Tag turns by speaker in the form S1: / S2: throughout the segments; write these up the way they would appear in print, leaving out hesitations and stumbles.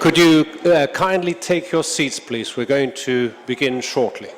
S1: Could you kindly take your seats, please? We're going to begin shortly.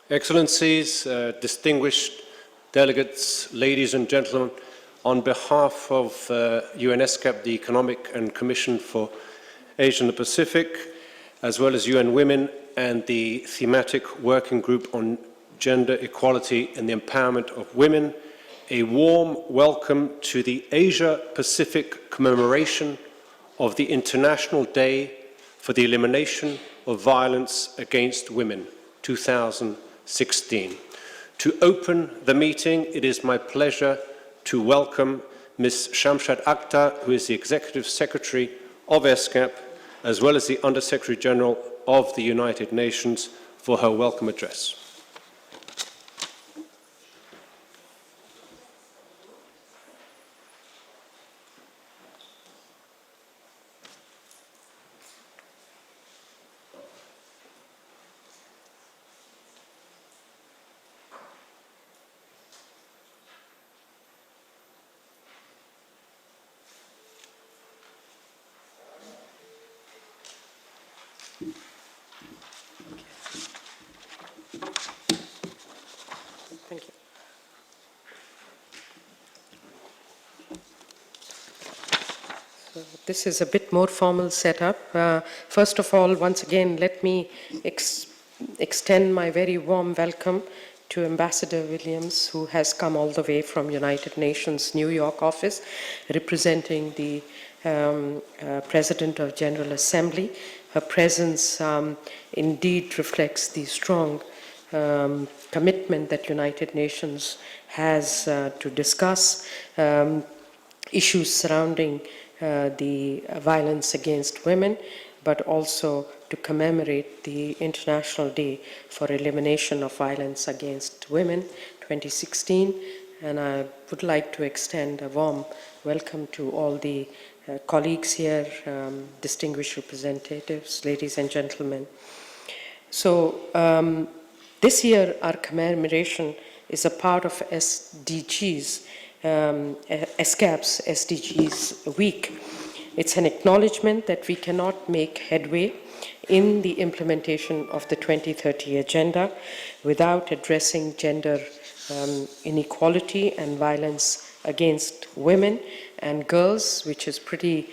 S1: Excellencies, distinguished delegates, ladies and gentlemen, on behalf of ESCAP, the Economic and Commission for Asia and the Pacific, as well as UN Women and the Thematic Working Group on Gender Equality and the Empowerment of Women, a warm welcome to the Asia-Pacific commemoration of the International Day for the Elimination of Violence Against Women, 2016. To open the meeting, it is my pleasure to welcome Ms. Shamshad Akhtar, who is the Executive Secretary of ESCAP, as well as the Under-Secretary General of the United Nations, for her welcome address.
S2: This is a bit more formal setup. First of all, once again, let me extend my very warm welcome to Ambassador Williams, who has come all the way from United Nations New York office, representing the President of General Assembly. Her presence indeed reflects the strong commitment that United Nations has to discuss issues surrounding the violence against women, but also to commemorate the International Day for Elimination of Violence Against Women, 2016. And I would like to extend a warm welcome to all the colleagues here, distinguished representatives, ladies and gentlemen. So this year our commemoration is a part of SDGs, ESCAP's SDGs week. It's an acknowledgement that we cannot make headway in the implementation of the 2030 agenda without addressing gender inequality and violence against women and girls, which is pretty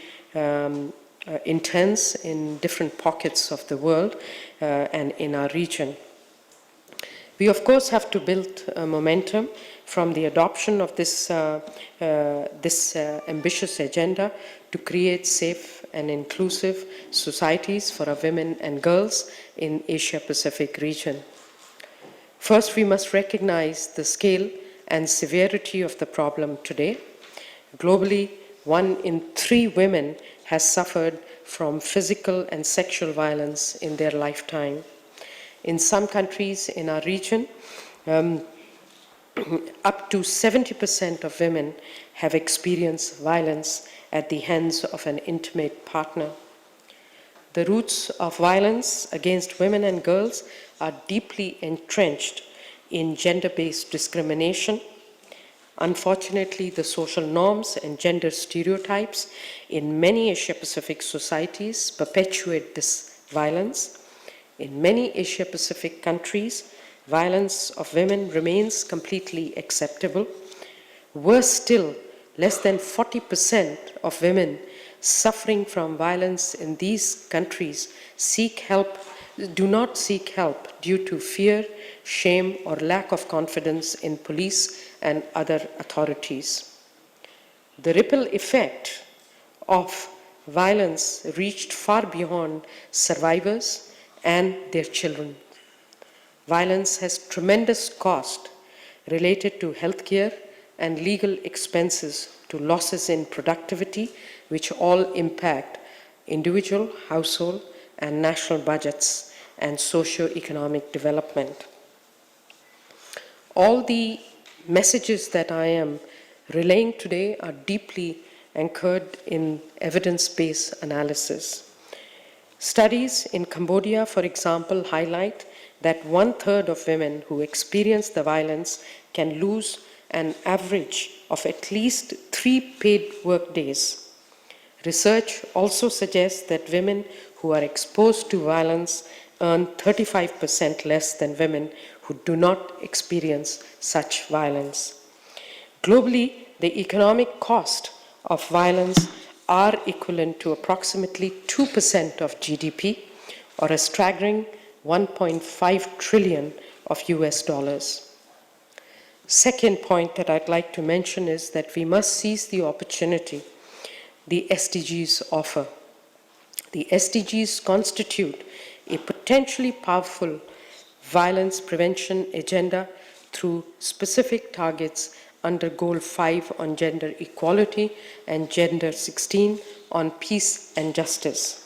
S2: intense in different pockets of the world and in our region. We, of course, have to build momentum from the adoption of this ambitious agenda to create safe and inclusive societies for our women and girls in Asia-Pacific region. First, we must recognize the scale and severity of the problem today. Globally, 1 in 3 women has suffered from physical and sexual violence in their lifetime. In some countries in our region, up to 70% of women have experienced violence at the hands of an intimate partner. The roots of violence against women and girls are deeply entrenched in gender-based discrimination. Unfortunately, the social norms and gender stereotypes in many Asia-Pacific societies perpetuate this violence. In many Asia-Pacific countries, violence of women remains completely acceptable. Worse still, less than 40% of women suffering from violence in these countries do not seek help due to fear, shame, or lack of confidence in police and other authorities. The ripple effect of violence reached far beyond survivors and their children. Violence has tremendous cost related to healthcare and legal expenses, to losses in productivity, which all impact individual, household, and national budgets and socio-economic development. All the messages that I am relaying today are deeply anchored in evidence-based analysis. Studies in Cambodia, for example, highlight that 1/3 of women who experience the violence can lose an average of at least 3 paid work days. Research also suggests that women who are exposed to violence earn 35% less than women who do not experience such violence. Globally, the economic cost of violence are equivalent to approximately 2% of GDP, or a staggering 1.5 trillion of US dollars. Second point that I'd like to mention is that we must seize the opportunity the SDGs offer. The SDGs constitute a potentially powerful violence prevention agenda through specific targets under Goal 5 on gender equality and Gender 16 on peace and justice.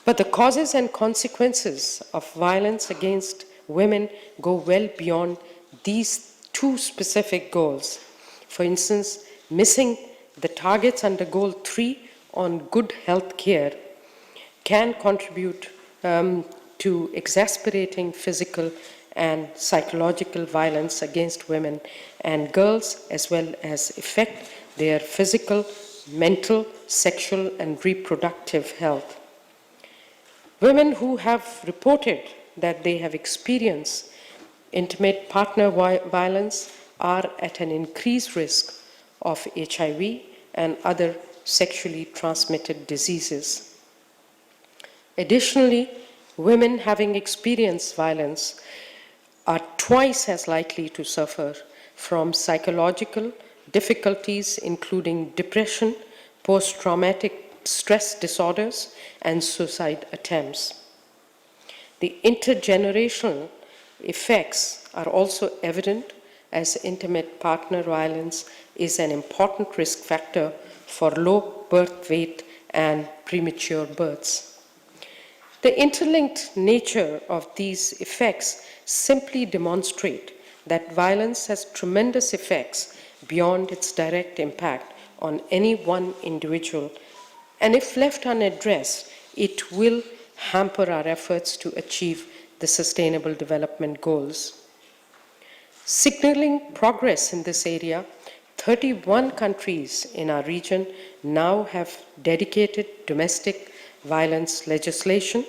S2: But the causes and consequences of violence against women go well beyond these 2 specific goals. For instance, missing the targets under Goal 3 on good health care can contribute to exacerbating physical and psychological violence against women and girls, as well as affect their physical, mental, sexual, and reproductive health. Women who have reported that they have experienced intimate partner violence are at an increased risk of HIV and other sexually transmitted diseases. Additionally, women having experienced violence are twice as likely to suffer from psychological difficulties, including depression, post-traumatic stress disorders, and suicide attempts. The intergenerational effects are also evident, as intimate partner violence is an important risk factor for low birth weight and premature births. The interlinked nature of these effects simply demonstrate that violence has tremendous effects beyond its direct impact on any one individual, and if left unaddressed, it will hamper our efforts to achieve the Sustainable Development Goals. Signaling progress in this area, 31 countries in our region now have dedicated domestic violence legislation.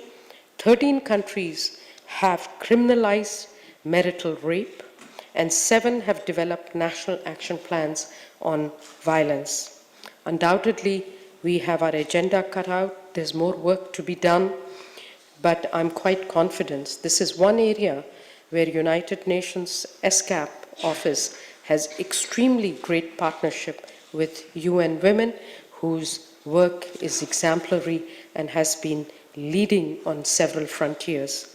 S2: 13 countries have criminalized marital rape, and 7 have developed national action plans on violence. Undoubtedly, we have our agenda cut out. There's more work to be done, but I'm quite confident this is one area where United Nations ESCAP office has extremely great partnership with UN Women, whose work is exemplary and has been leading on several frontiers.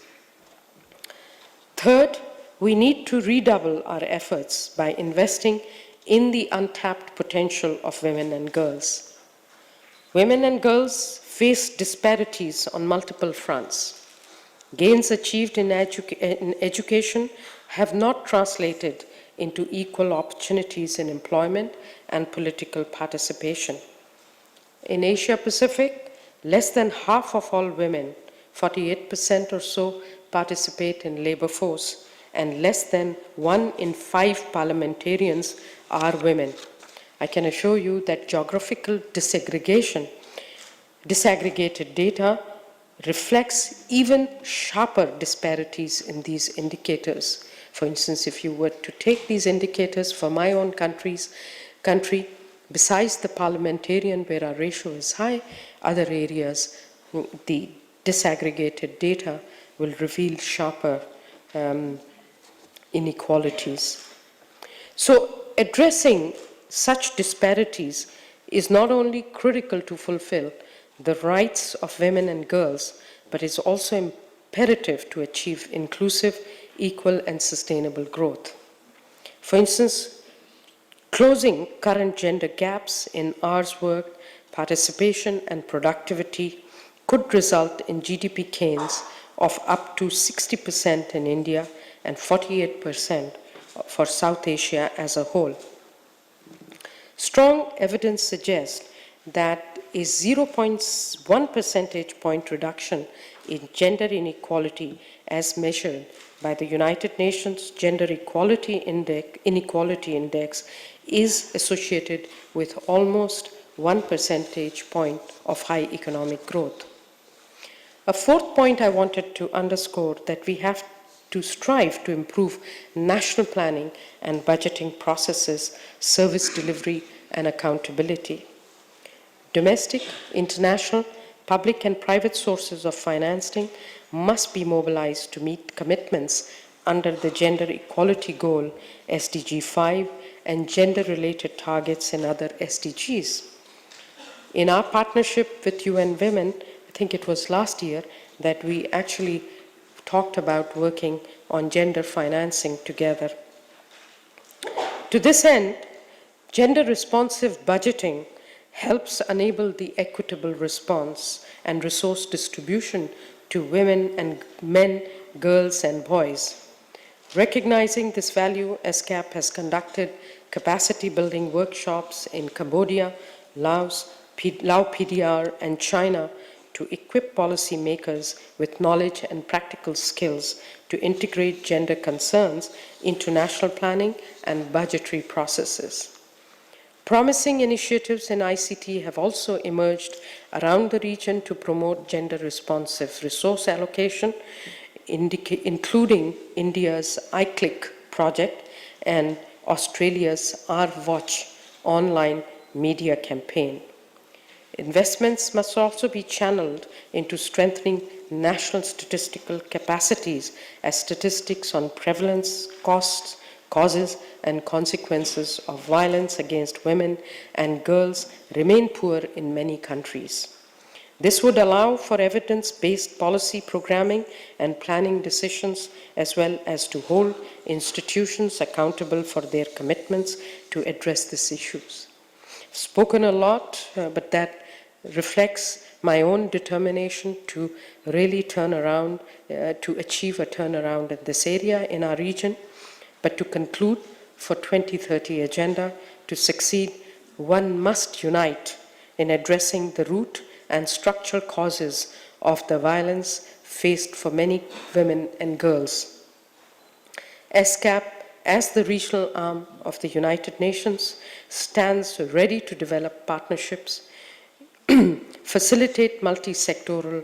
S2: Third, we need to redouble our efforts by investing in the untapped potential of women and girls. Women and girls face disparities on multiple fronts. Gains achieved in education have not translated into equal opportunities in employment and political participation. In Asia Pacific, less than half of all women, 48% or so, participate in labor force, and less than 1 in 5 parliamentarians are women. I can assure you that geographical disaggregated data reflects even sharper disparities in these indicators. For instance, if you were to take these indicators for my own country, besides the parliamentarian where our ratio is high, other areas, the disaggregated data will reveal sharper inequalities. So addressing such disparities is not only critical to fulfill the rights of women and girls, but is also imperative to achieve inclusive, equal, and sustainable growth. For instance, closing current gender gaps in hours worked, participation, and productivity could result in GDP gains of up to 60% in India and 48% for South Asia as a whole. Strong evidence suggests that a 0.1 percentage point reduction in gender inequality as measured by the United Nations Gender Inequality Index is associated with almost 1 percentage point of high economic growth. A fourth point I wanted to underscore that we have to strive to improve national planning and budgeting processes, service delivery, and accountability. Domestic, international, public and private sources of financing must be mobilized to meet commitments under the Gender Equality Goal, SDG 5, and gender-related targets in other SDGs. In our partnership with UN Women, I think it was last year that we actually talked about working on gender financing together. To this end, gender-responsive budgeting helps enable the equitable response and resource distribution to women and men, girls, and boys. Recognizing this value, ESCAP has conducted capacity-building workshops in Cambodia, Laos, Lao PDR, and China to equip policymakers with knowledge and practical skills to integrate gender concerns into national planning and budgetary processes. Promising initiatives in ICT have also emerged around the region to promote gender-responsive resource allocation, including India's iClick project and Australia's Our Watch online media campaign. Investments must also be channeled into strengthening national statistical capacities as statistics on prevalence, costs, causes and consequences of violence against women and girls remain poor in many countries. This would allow for evidence-based policy programming and planning decisions, as well as to hold institutions accountable for their commitments to address these issues. Spoken a lot, but that reflects my own determination to really turn around, to achieve a turnaround in this area in our region. But to conclude, for 2030 agenda to succeed, one must unite in addressing the root and structural causes of the violence faced for many women and girls. ESCAP, as the regional arm of the United Nations, stands ready to develop partnerships, facilitate multi-sectoral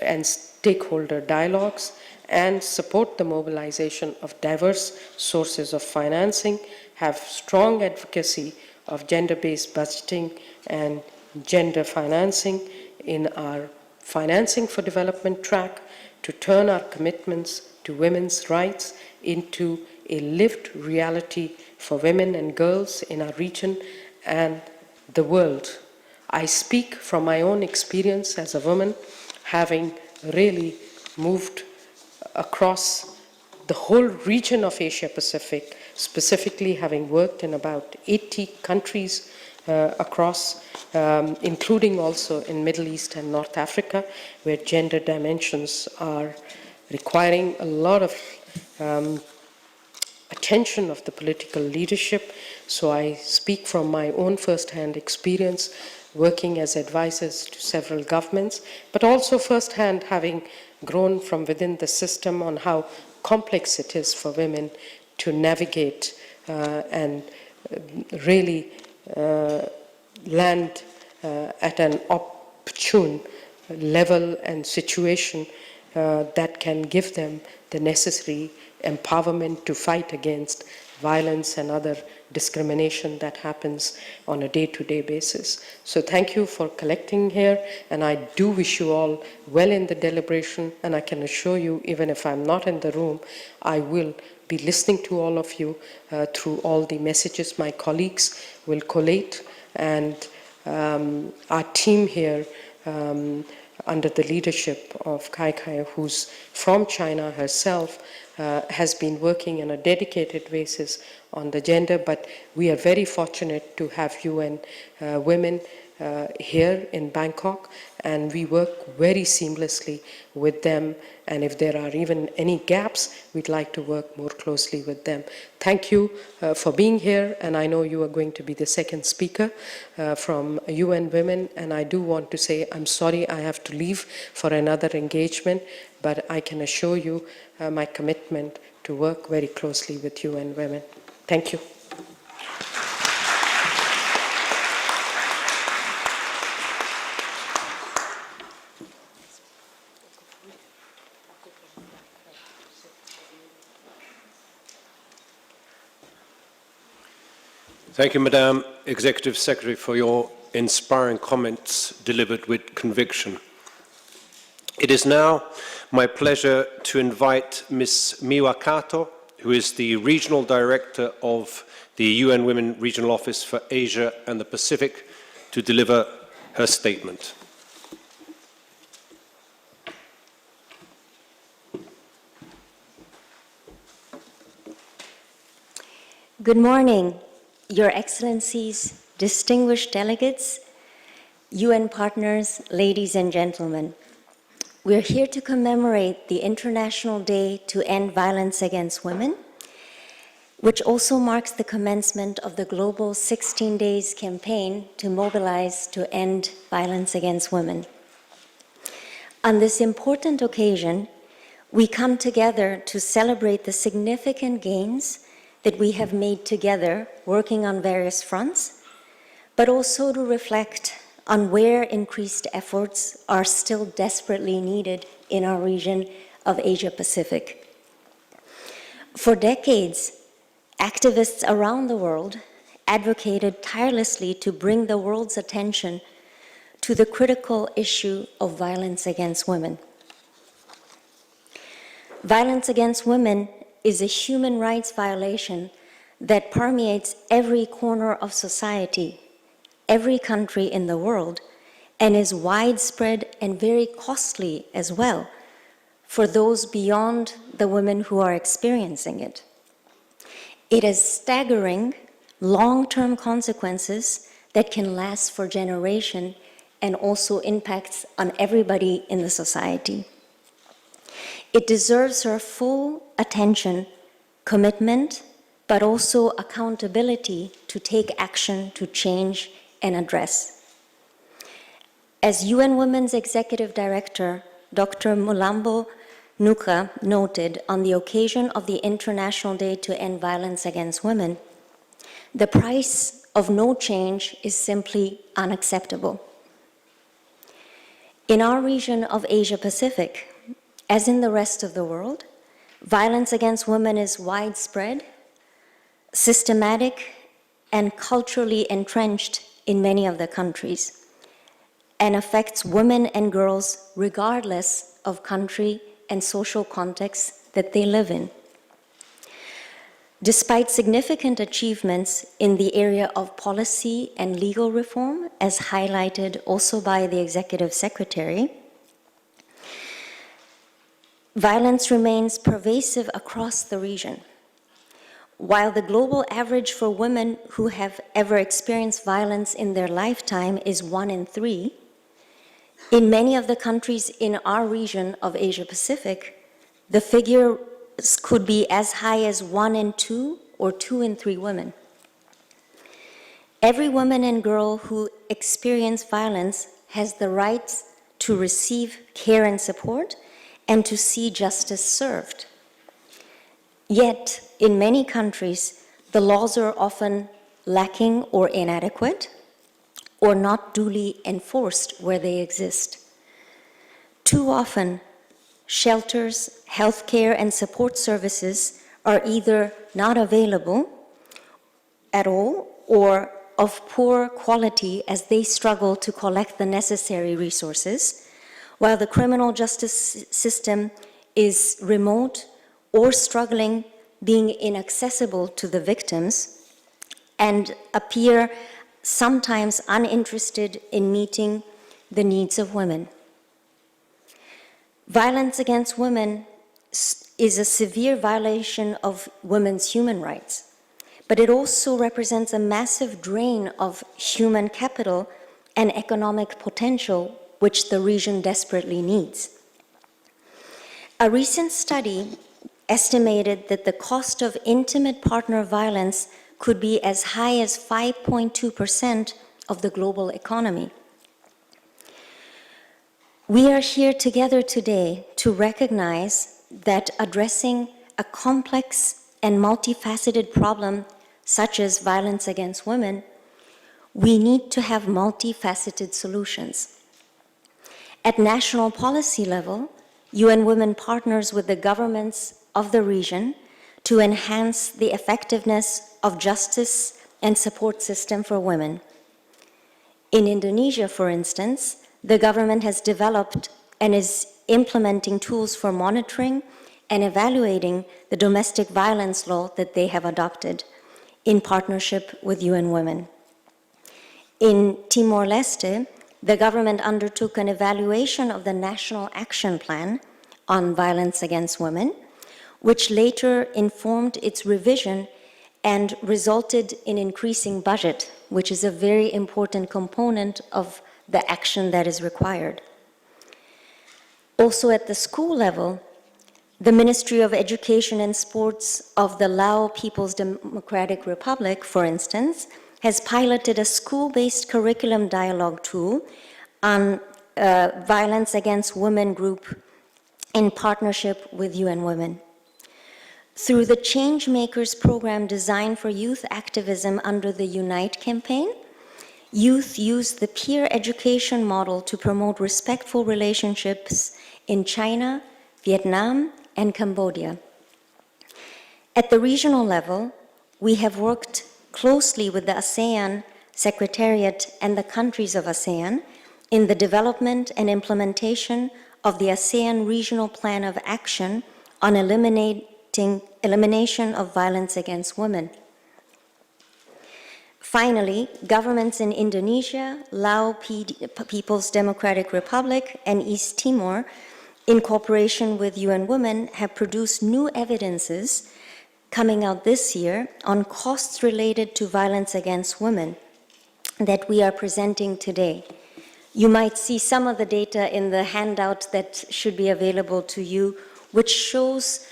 S2: and stakeholder dialogues, and support the mobilization of diverse sources of financing, have strong advocacy of gender-based budgeting and gender financing in our financing for development track to turn our commitments to women's rights into a lived reality for women and girls in our region and the world. I speak from my own experience as a woman, having really moved across the whole region of Asia Pacific, specifically having worked in about 80 countries across, including also in Middle East and North Africa, where gender dimensions are requiring a lot of attention of the political leadership. So I speak from my own first-hand experience working as advisors to several governments, but also first-hand having grown from within the system on how complex it is for women to navigate and really land at an opportune level and situation that can give them the necessary empowerment to fight against violence and other discrimination that happens on a day-to-day basis. So thank you for collecting here, and I do wish you all well in the deliberation, and I can assure you, even if I'm not in the room, I will be listening to all of you through all the messages my colleagues will collate, and our team here under the leadership of Kai Kai, who's from China herself, has been working on a dedicated basis on the gender, but we are very fortunate to have UN women here in Bangkok, and we work very seamlessly with them, and if there are even any gaps, we'd like to work more closely with them. Thank you for being here, and I know you are going to be the second speaker from UN Women, and I do want to say I'm sorry I have to leave for another engagement, but I can assure you my commitment to work very closely with UN Women. Thank you.
S1: Thank you, Madam Executive Secretary, for your inspiring comments delivered with conviction. It is now my pleasure to invite Ms. Miwa Kato, who is the Regional Director of the UN Women Regional Office for Asia and the Pacific, to deliver her statement.
S3: Good morning, Your Excellencies, distinguished delegates, UN partners, ladies and gentlemen. We're here to commemorate the International Day to End Violence Against Women, which also marks the commencement of the global 16 Days campaign to mobilize to end violence against women. On this important occasion, we come together to celebrate the significant gains that we have made together working on various fronts, but also to reflect on where increased efforts are still desperately needed in our region of Asia Pacific. For decades, activists around the world advocated tirelessly to bring the world's attention to the critical issue of violence against women. Violence against women is a human rights violation that permeates every corner of society, every country in the world, and is widespread and very costly as well for those beyond the women who are experiencing it. It has staggering long-term consequences that can last for generations and also impacts on everybody in the society. It deserves our full attention, commitment, but also accountability to take action to change and address. As UN Women's Executive Director, Dr. Mulambo Nuka noted on the occasion of the International Day to End Violence Against Women, the price of no change is simply unacceptable. In our region of Asia Pacific, as in the rest of the world, violence against women is widespread, systematic, and culturally entrenched in many of the countries, and affects women and girls regardless of country and social context that they live in. Despite significant achievements in the area of policy and legal reform, as highlighted also by the Executive Secretary, violence remains pervasive across the region. While the global average for women who have ever experienced violence in their lifetime is 1 in 3, in many of the countries in our region of Asia Pacific, the figure could be as high as 1 in 2 or 2 in 3 women. Every woman and girl who experience violence has the right to receive care and support and to see justice served. Yet, in many countries, the laws are often lacking or inadequate, or not duly enforced where they exist. Too often, shelters, healthcare, and support services are either not available at all or of poor quality as they struggle to collect the necessary resources, while the criminal justice system is remote or struggling, being inaccessible to the victims, and appear sometimes uninterested in meeting the needs of women. Violence against women is a severe violation of women's human rights, but it also represents a massive drain of human capital and economic potential which the region desperately needs. A recent study estimated that the cost of intimate partner violence could be as high as 5.2% of the global economy. We are here together today to recognize that addressing a complex and multifaceted problem such as violence against women, we need to have multifaceted solutions. At national policy level, UN Women partners with the governments of the region to enhance the effectiveness of justice and support system for women. In Indonesia, for instance, the government has developed and is implementing tools for monitoring and evaluating the domestic violence law that they have adopted in partnership with UN Women. In Timor-Leste, the government undertook an evaluation of the National Action Plan on Violence Against Women, which later informed its revision and resulted in increasing budget, which is a very important component of the action that is required. Also at the school level, the Ministry of Education and Sports of the Lao People's Democratic Republic, for instance, has piloted a school-based curriculum dialogue tool on violence against women group in partnership with UN Women. Through the Change Makers program designed for youth activism under the Unite campaign, youth use the peer education model to promote respectful relationships in China, Vietnam, and Cambodia. At the regional level, we have worked closely with the ASEAN Secretariat and the countries of ASEAN in the development and implementation of the ASEAN Regional Plan of Action on elimination of violence against women. Finally, governments in Indonesia, Laos People's Democratic Republic, and East Timor, in cooperation with UN Women, have produced new evidences coming out this year on costs related to violence against women that we are presenting today. You might see some of the data in the handout that should be available to you, which shows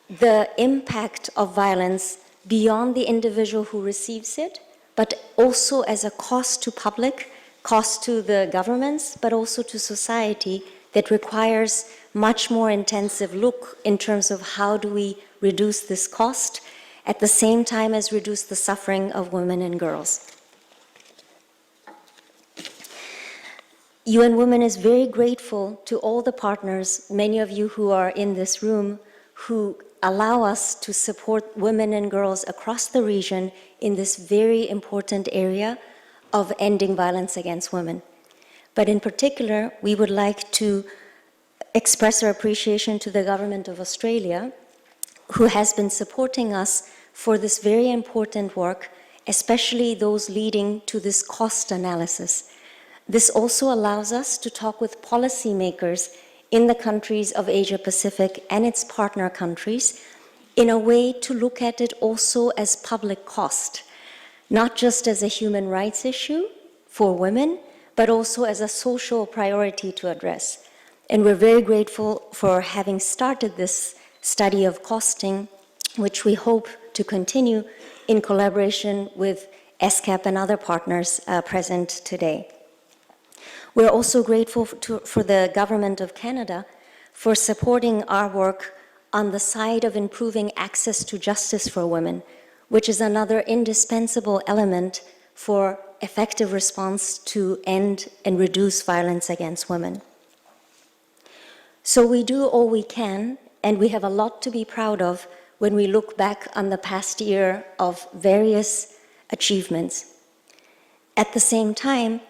S3: the impact of violence beyond the individual who receives it, but also as a cost to public, cost to the governments, but also to society that requires much more intensive look in terms of how do we reduce this cost at the same time as reduce the suffering of women and girls. UN Women is very grateful to all the partners, many of you who are in this room, who allow us to support women and girls across the region in this very important area of ending violence against women. But in particular, we would like to express our appreciation to the Government of Australia, who has been supporting us for this very important work, especially those leading to this cost analysis. This also allows us to talk with policymakers in the countries of Asia Pacific and its partner countries in a way to look at it also as public cost, not just as a human rights issue for women, but also as a social priority to address. And we're very grateful for having started this study of costing, which we hope to continue in collaboration with ESCAP and other partners present today. We're also grateful for the Government of Canada for supporting our work on the side of improving access to justice for women, which is another indispensable element for effective response to end and reduce violence against women. So we do all we can, and we have a lot to be proud of when we look back on the past year of various achievements. At the same time,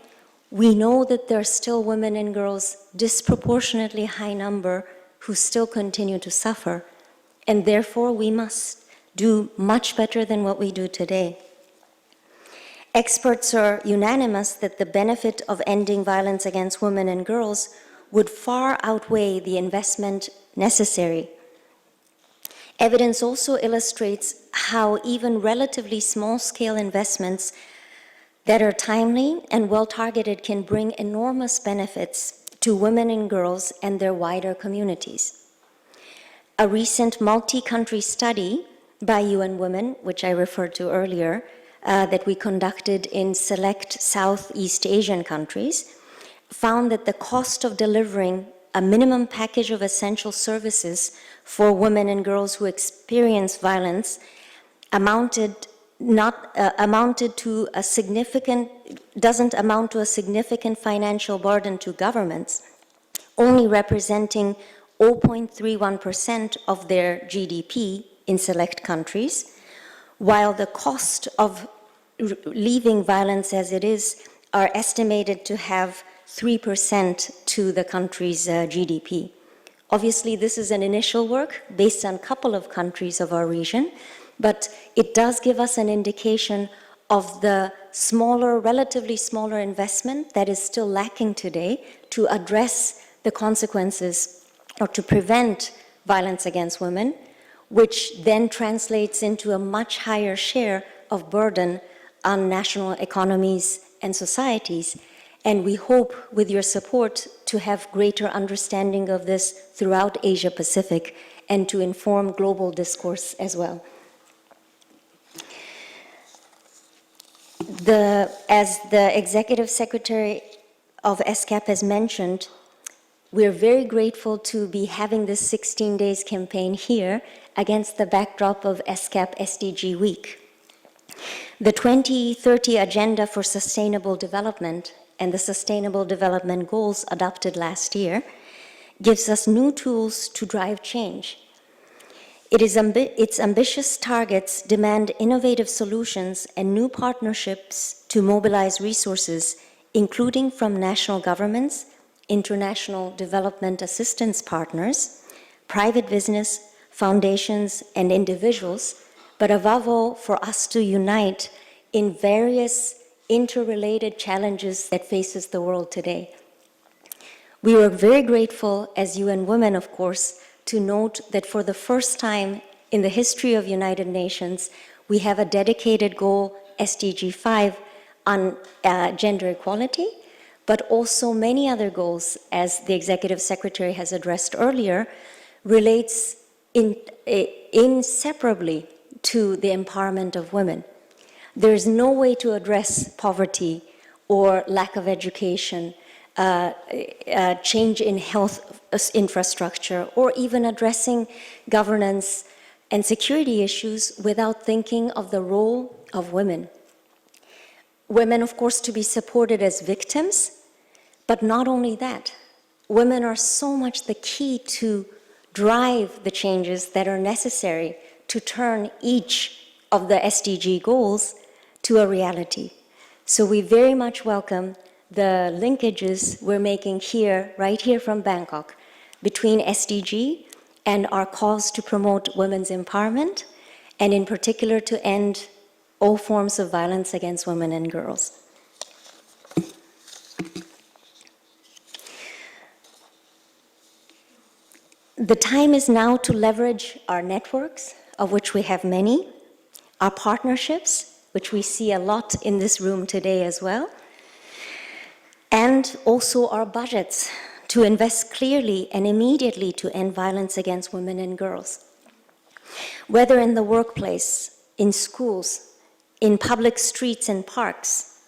S3: we know that there are still women and girls, disproportionately high number, who still continue to suffer, and therefore we must do much better than what we do today. Experts are unanimous that the benefit of ending violence against women and girls would far outweigh the investment necessary. Evidence also illustrates how even relatively small-scale investments that are timely and well-targeted can bring enormous benefits to women and girls and their wider communities. A recent multi-country study by UN Women, which I referred to earlier, that we conducted in select Southeast Asian countries, found that the cost of delivering a minimum package of essential services for women and girls who experience violence doesn't amount to a significant financial burden to governments, only representing 0.31% of their GDP in select countries, while the cost of leaving violence as it is are estimated to have 3% to the country's GDP. Obviously, this is an initial work based on a couple of countries of our region, but it does give us an indication of the smaller, relatively smaller investment that is still lacking today to address the consequences or to prevent violence against women, which then translates into a much higher share of burden on national economies and societies. And we hope, with your support, to have greater understanding of this throughout Asia Pacific and to inform global discourse as well. As the Executive Secretary of ESCAP has mentioned, we're very grateful to be having this 16 days campaign here against the backdrop of ESCAP SDG Week. The 2030 Agenda for Sustainable Development and the Sustainable Development Goals adopted last year gives us new tools to drive change. Its ambitious targets demand innovative solutions and new partnerships to mobilize resources including from national governments, international development assistance partners, private business, foundations, and individuals, but above all, for us to unite in various interrelated challenges that faces the world today. We were very grateful as UN Women, of course, to note that for the first time in the history of United Nations, we have a dedicated goal, SDG 5, on gender equality, but also many other goals, as the Executive Secretary has addressed earlier, relates inseparably to the empowerment of women. There is no way to address poverty or lack of education, change in health infrastructure, or even addressing governance and security issues without thinking of the role of women. Women, of course, to be supported as victims, but not only that. Women are so much the key to drive the changes that are necessary to turn each of the SDG goals to a reality. So we very much welcome the linkages we're making here, right here from Bangkok, between SDG and our cause to promote women's empowerment, and in particular to end all forms of violence against women and girls. The time is now to leverage our networks, of which we have many, our partnerships, which we see a lot in this room today as well, and also our budgets to invest clearly and immediately to end violence against women and girls. Whether in the workplace, in schools, in public streets and parks,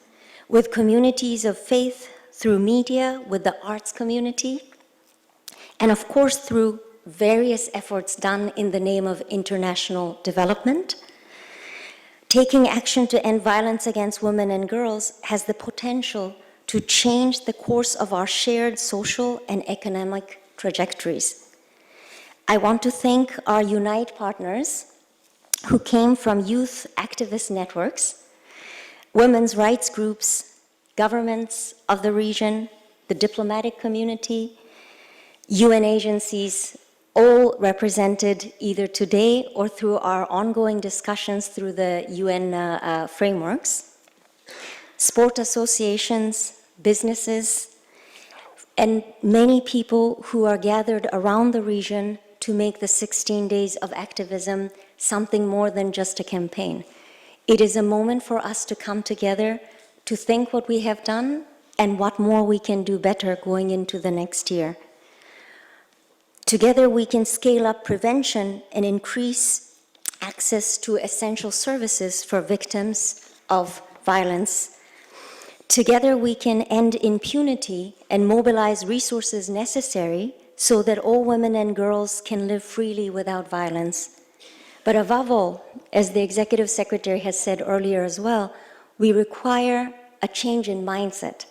S3: with communities of faith, through media, with the arts community, and of course through various efforts done in the name of international development. Taking action to end violence against women and girls has the potential to change the course of our shared social and economic trajectories. I want to thank our Unite partners who came from youth activist networks, women's rights groups, governments of the region, the diplomatic community, UN agencies, all represented either today or through our ongoing discussions through the UN frameworks, sport associations, businesses, and many people who are gathered around the region to make the 16 days of activism something more than just a campaign. It is a moment for us to come together to think what we have done and what more we can do better going into the next year. Together we can scale up prevention and increase access to essential services for victims of violence. Together we can end impunity and mobilize resources necessary so that all women and girls can live freely without violence. But above all, as the Executive Secretary has said earlier as well, we require a change in mindset.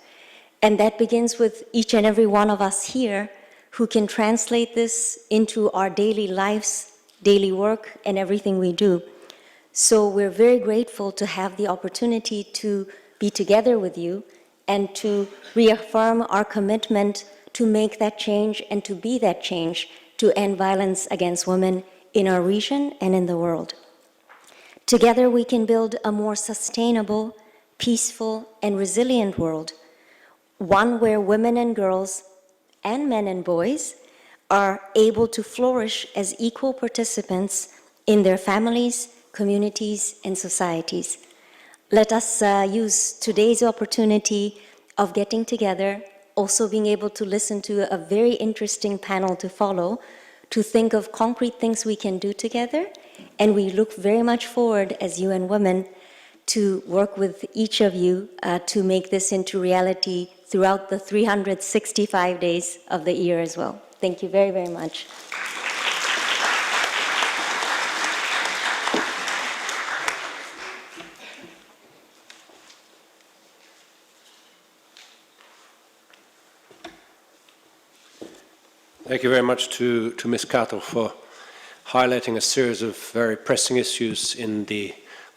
S3: And that begins with each and every one of us here who can translate this into our daily lives, daily work, and everything we do. So we're very grateful to have the opportunity to be together with you and to reaffirm our commitment to make that change and to be that change to end violence against women in our region and in the world. Together we can build a more sustainable, peaceful, and resilient world, one where women and girls and men and boys are able to flourish as equal participants in their families, communities, and societies. Let us use today's opportunity of getting together, also being able to listen to a very interesting panel to follow, to think of concrete things we can do together, and we look very much forward as UN Women to work with each of you to make this into reality throughout the 365 days of the year as well. Thank you very, very much.
S1: Thank you very much to Ms. Kato for highlighting a series of very pressing issues in the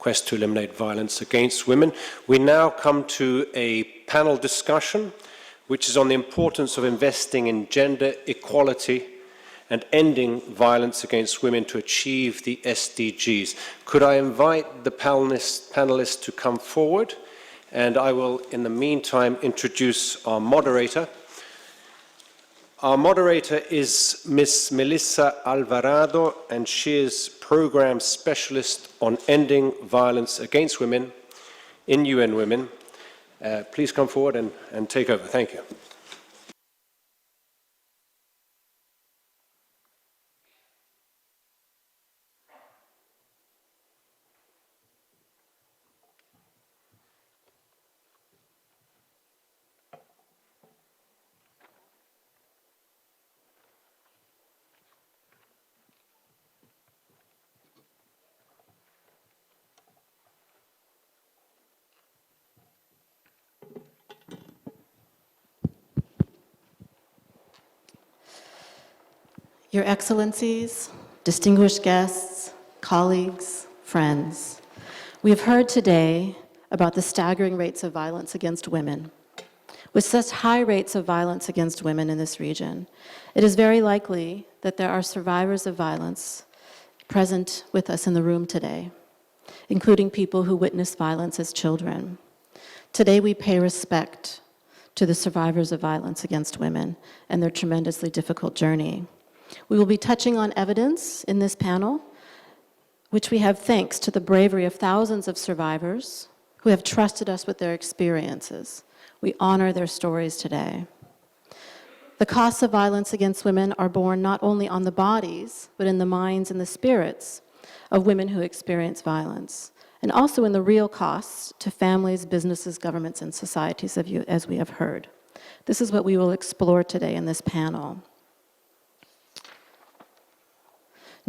S1: quest to eliminate violence against women. We now come to a panel discussion, which is on the importance of investing in gender equality and ending violence against women to achieve the SDGs. Could I invite the panelists to come forward? And I will, in the meantime, introduce our moderator. Our moderator is Ms. Melissa Alvarado, and she is Program Specialist on Ending Violence Against Women in UN Women. Please come forward and take over. Thank you.
S4: Your Excellencies, distinguished guests, colleagues, friends, we have heard today about the staggering rates of violence against women. With such high rates of violence against women in this region, it is very likely that there are survivors of violence present with us in the room today, including people who witnessed violence as children. Today we pay respect to the survivors of violence against women and their tremendously difficult journey. We will be touching on evidence in this panel, which we have thanks to the bravery of thousands of survivors who have trusted us with their experiences. We honor their stories today. The costs of violence against women are borne not only on the bodies, but in the minds and the spirits of women who experience violence, and also in the real costs to families, businesses, governments, and societies, as we have heard. This is what we will explore today in this panel.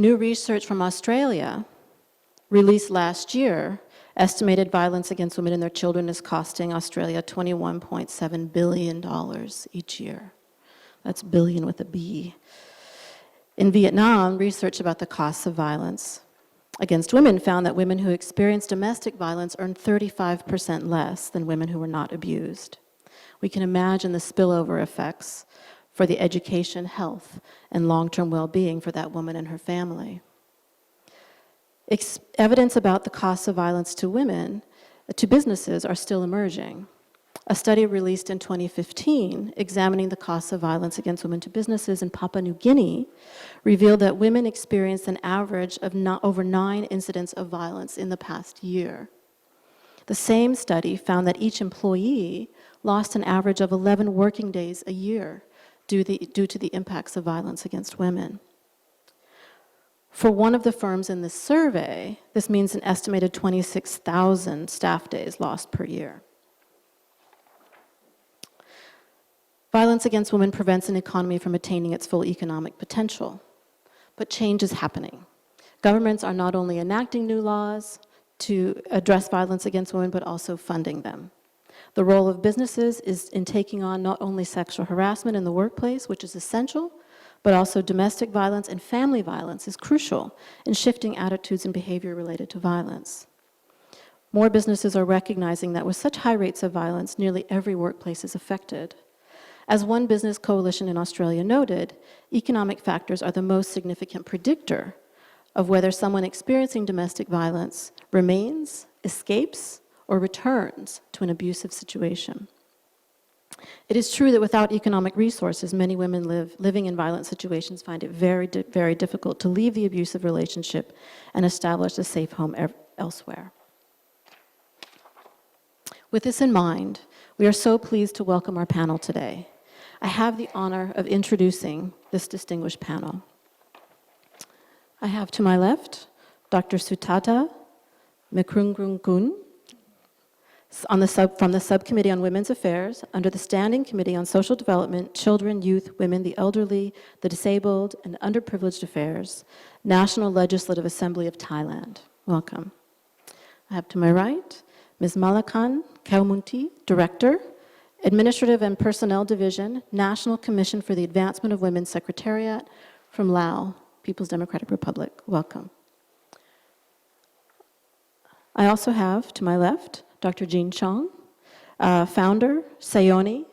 S4: New research from Australia, released last year, estimated violence against women and their children is costing Australia $21.7 billion each year. That's billion with a B. In Vietnam, research about the costs of violence against women found that women who experienced domestic violence earned 35% less than women who were not abused. We can imagine the spillover effects for the education, health, and long-term well-being for that woman and her family. Evidence about the costs of violence to women, to businesses, are still emerging. A study released in 2015 examining the costs of violence against women to businesses in Papua New Guinea revealed that women experienced an average of over 9 incidents of violence in the past year. The same study found that each employee lost an average of 11 working days a year due to the impacts of violence against women. For one of the firms in this survey, this means an estimated 26,000 staff days lost per year. Violence against women prevents an economy from attaining its full economic potential, but change is happening. Governments are not only enacting new laws to address violence against women, but also funding them. The role of businesses is in taking on not only sexual harassment in the workplace, which is essential, but also domestic violence and family violence is crucial in shifting attitudes and behavior related to violence. More businesses are recognizing that with such high rates of violence, nearly every workplace is affected. As one business coalition in Australia noted, economic factors are the most significant predictor of whether someone experiencing domestic violence remains, escapes, or returns to an abusive situation. It is true that without economic resources, many women living in violent situations find it very difficult to leave the abusive relationship and establish a safe home elsewhere. With this in mind, we are so pleased to welcome our panel today. I have the honor of introducing this distinguished panel. I have to my left Dr. Sutata Mekrungrungkun, from the Subcommittee on Women's Affairs under the Standing Committee on Social Development, Children, Youth, Women, the Elderly, the Disabled, and Underprivileged Affairs, National Legislative Assembly of Thailand. Welcome. I have to my right Ms. Malakan Kaumunti, Director, Administrative and Personnel Division, National Commission for the Advancement of Women Secretariat from Laos, People's Democratic Republic. Welcome. I also have, to my left, Dr. Jean Chong, founder, Sayoni,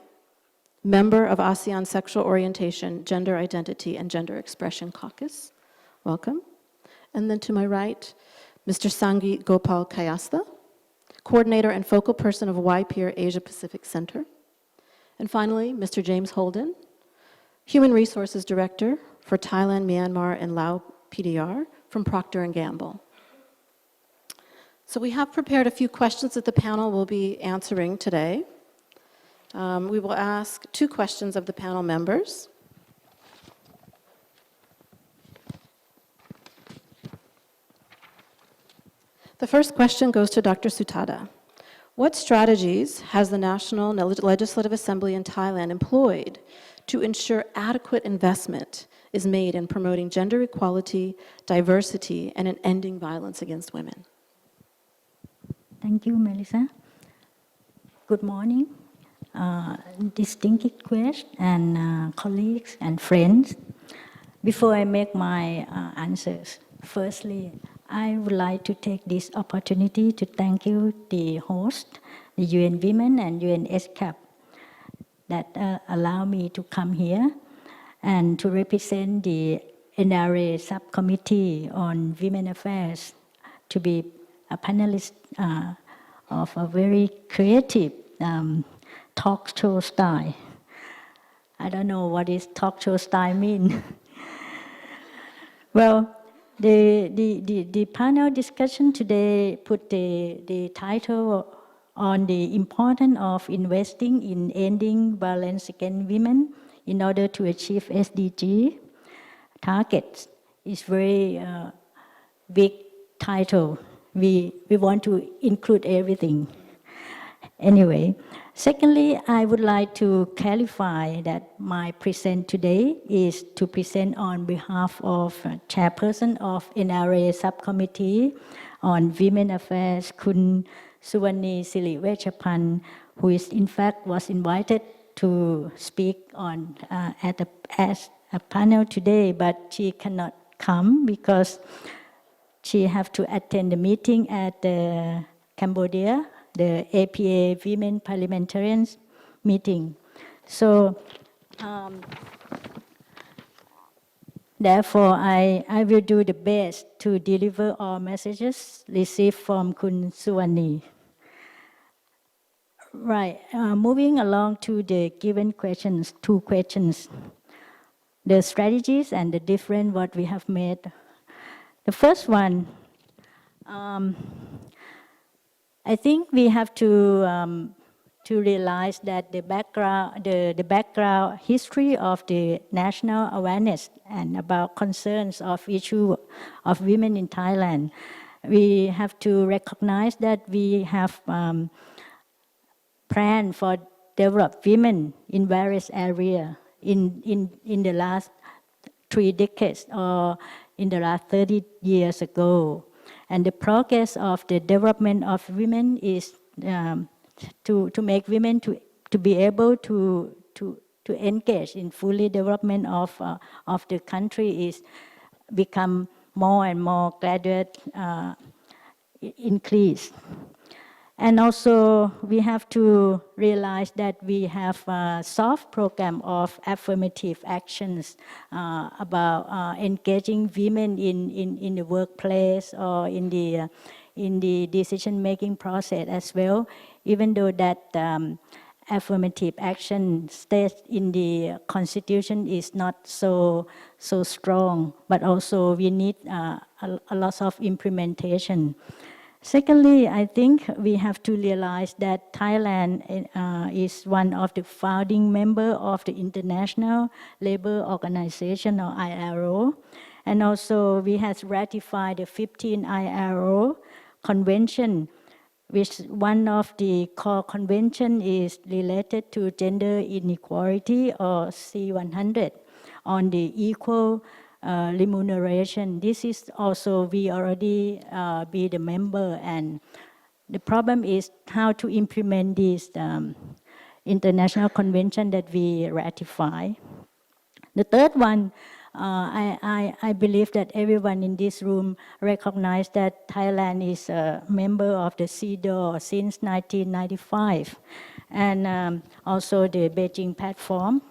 S4: member of ASEAN Sexual Orientation, Gender Identity, and Gender Expression Caucus. Welcome. And then to my right, Mr. Sangeet Gopal Kayastha, coordinator and focal person of YPeer Asia Pacific Center. And finally, Mr. James Holden, Human Resources Director for Thailand, Myanmar, and Lao PDR from Procter & Gamble. So we have prepared a few questions that the panel will be answering today. We will ask 2 questions of the panel members. The first question goes to Dr. Sutada. What strategies has the National Legislative Assembly in Thailand employed to ensure adequate investment is made in promoting gender equality, diversity, and in ending violence against women?
S5: Thank you, Melissa. Good morning, distinguished guests and colleagues and friends. Before I make my answers, firstly, I would like to take this opportunity to thank you, the host, the UN Women and UN ESCAP, that allow me to come here and to represent the NRA Subcommittee on Women Affairs, to be a panelist of a very creative talk show style. I don't know what is talk show style mean. Well, the panel discussion today put the title on the importance of investing in ending violence against women in order to achieve SDG targets. It's very big title. We want to include everything. Anyway, secondly, I would like to clarify that my present today is to present on behalf of Chairperson of NRA Subcommittee on Women Affairs, Kun Suwani Siriwechapan, who is in fact was invited to speak on as a panel today, but she cannot come because she have to attend the meeting at Cambodia, the APA Women Parliamentarians meeting. So, therefore, I will do the best to deliver all messages received from Kun Suwani. Right, moving along to the given questions, 2 questions. The strategies and the different what we have made. The first one, I think we have to realize that the background history of the national awareness and about concerns of issue of women in Thailand. We have to recognize that we have plan for develop women in various areas in the last 3 decades or in the last 30 years ago. And the progress of the development of women is to make women to be able to engage in fully development of the country is become more and more graduate increase. And also, we have to realize that we have a soft program of affirmative actions about engaging women in the workplace or in the decision-making process as well, even though that affirmative action states in the Constitution is not so strong, but also we need a lot of implementation. Secondly, I think we have to realize that Thailand is one of the founding members of the International Labour Organization, or ILO, and also we have ratified the 15th ILO Convention, which one of the core convention is related to gender inequality, or C100, on the equal remuneration. This is also, we already be the member, and the problem is how to implement this international convention that we ratify. The third one, I believe that everyone in this room recognize that Thailand is a member of the CEDAW since 1995, and also the Beijing platform.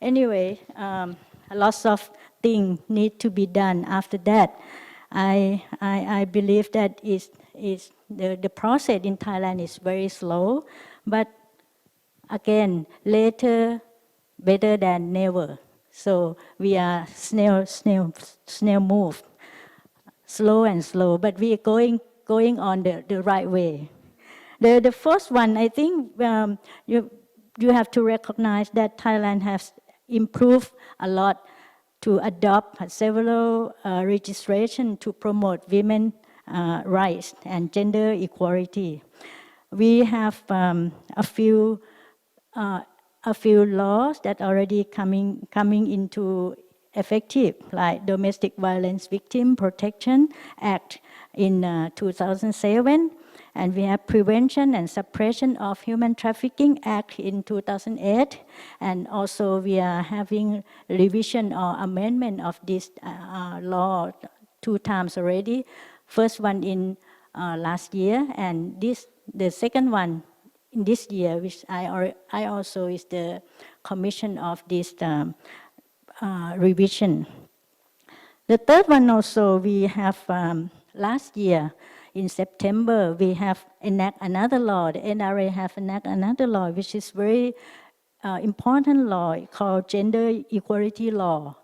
S5: Anyway, lots of things need to be done after that. I believe that the process in Thailand is very slow, but again, later better than never. So we are snail move, slow and slow, but we are going on the right way. The first one, I think you have to recognize that Thailand has improved a lot to adopt several registration to promote women rights and gender equality. We have a few laws that already coming into effective, like Domestic Violence Victim Protection Act in 2007, and we have Prevention and Suppression of Human Trafficking Act in 2008, and also we are having revision or amendment of this law 2 times already. First one in last year, and the second one in this year, which I also is the commission of this revision. The third one also, we have last year in September, we have enact another law. The NRA have enact another law, which is very important law called Gender Equality Law.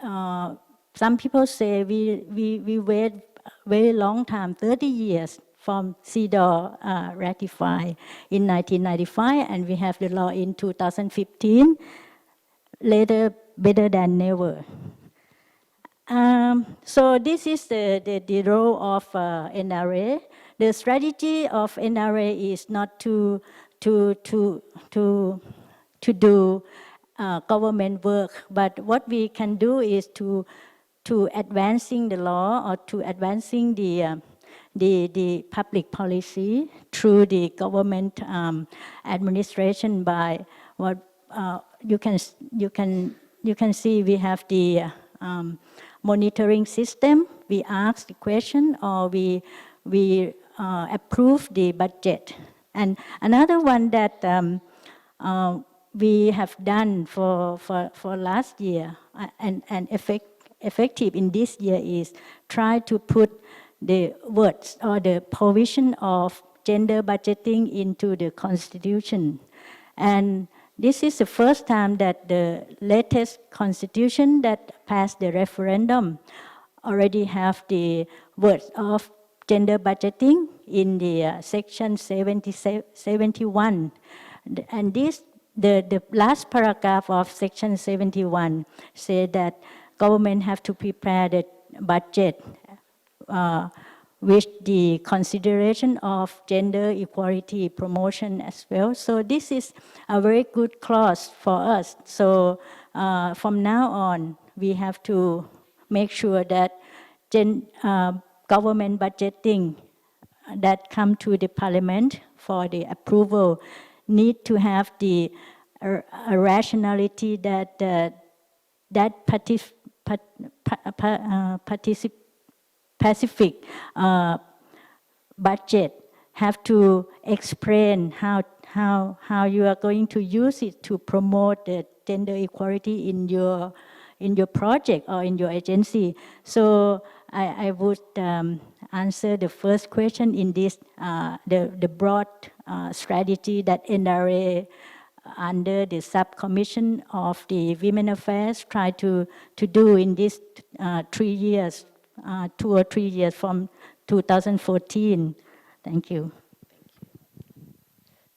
S5: Some people say we wait very long time, 30 years from CEDAW ratified in 1995, and we have the law in 2015, later better than never. So this is the role of NRA. The strategy of NRA is not to do government work, but what we can do is to advancing the law or to advancing the public policy through the government administration by what you can see we have the monitoring system. We ask the question or we approve the budget. And another one that we have done for last year and effective in this year is try to put the words or the provision of gender budgeting into the constitution. And this is the first time that the latest constitution that passed the referendum already have the words of gender budgeting in the section 71. And this, the last paragraph of section 71 said that government have to prepare the budget with the consideration of gender equality promotion as well. So this is a very good clause for us. So from now on, we have to make sure that government budgeting that come to the parliament for the approval need to have the rationality that Pacific budget have to explain how you are going to use it to promote the gender equality in your project or in your agency. So I would answer the first question in this the broad strategy that NRA under the subcommission of the Women Affairs try to do in this 3 years. 2 or 3 years from 2014. Thank you.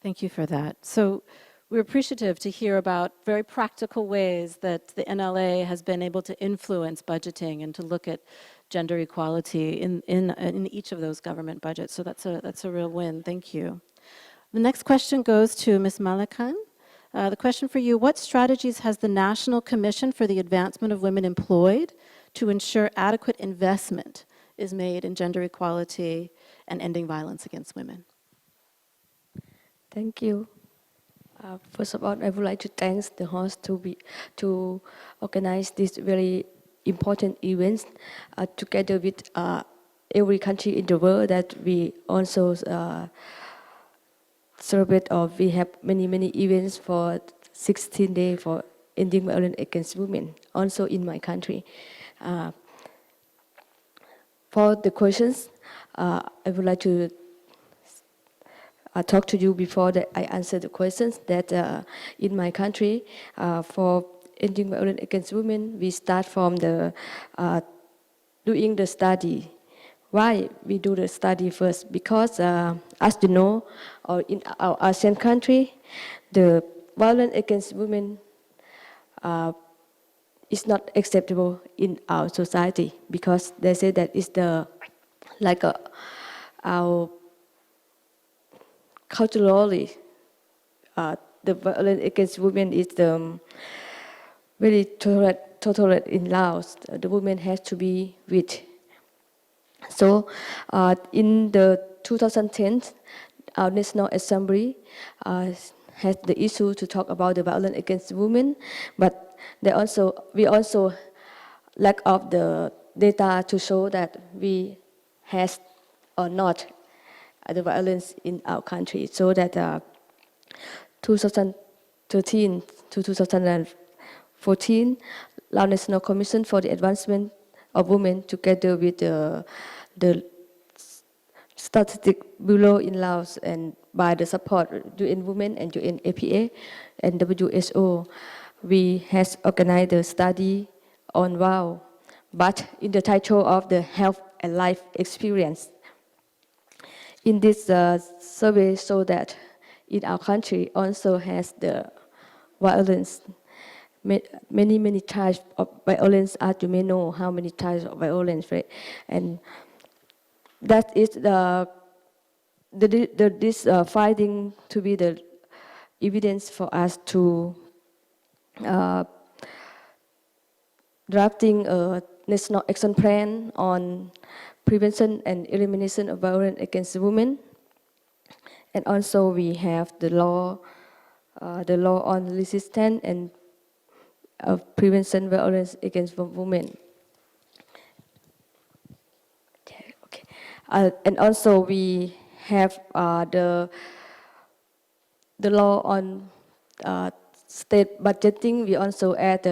S4: Thank you for that. So we're appreciative to hear about very practical ways that the NLA has been able to influence budgeting and to look at gender equality in each of those government budgets. So that's a real win. Thank you. The next question goes to Ms. Malakan. The question for you, what strategies has the National Commission for the Advancement of Women employed to ensure adequate investment is made in gender equality and ending violence against women?
S6: Thank you. First of all, I would like to thank the host to organize this very important event together with every country in the world that we also celebrate, or we have many events for 16 days for ending violence against women, also in my country. For the questions, I would like to talk to you before that I answer the questions that in my country, for ending violence against women, we start from the doing the study. Why we do the study first? Because as you know, or in our ASEAN country, the violence against women is not acceptable in our society, because they say that it's the our culturally the violence against women is very tolerant in Laos. The woman has to be with. So in the 2010, our National Assembly has the issue to talk about the violence against women, but we also lack of the data to show that we has or not the violence in our country. So that 2013 to 2014, Lao National Commission for the Advancement of Women, together with the Statistic Bureau in Laos and by the support UN Women and UN APA and WHO, we has organized a study on WOW, but in the title of the Health and Life Experience. In this survey, show that in our country also has the violence, many types of violence, as you may know how many types of violence, right? And that is this finding to be the evidence for us to drafting a national action plan on prevention and elimination of violence against women. And also we have the law on resistance and prevention violence against women. Okay. And also we have the law on state budgeting. We also add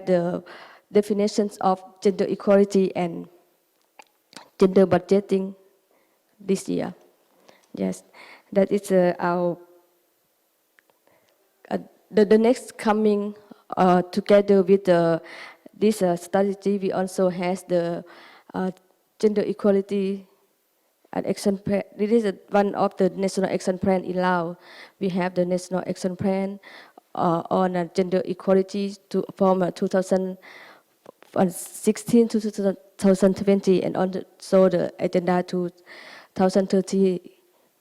S6: the definitions of gender equality and gender budgeting this year. Yes, that is our the next coming together with this strategy. We also has the gender equality and action plan. This is one of the national action plan in Laos. We have the national action plan on gender equality from 2016 to 2020, and also the agenda to 2030.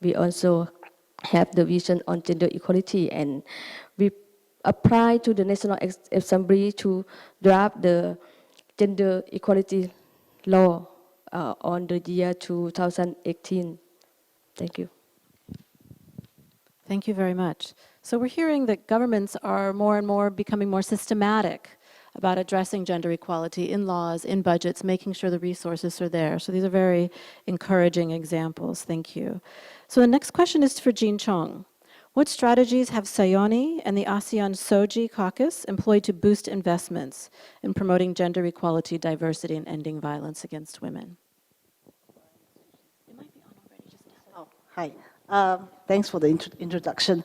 S6: We also have the vision on gender equality, and we apply to the National Assembly to draft the gender equality law on the year 2018. Thank you.
S4: Thank you very much. So we're hearing that governments are more and more becoming more systematic about addressing gender equality in laws, in budgets, making sure the resources are there. So these are very encouraging examples. Thank you. So the next question is for Jean Chong. What strategies have Sayoni and the ASEAN SOGI caucus employed to boost investments in promoting gender equality, diversity, and ending violence against women? It might be on already, just now.
S7: Oh, hi. Thanks for the introduction.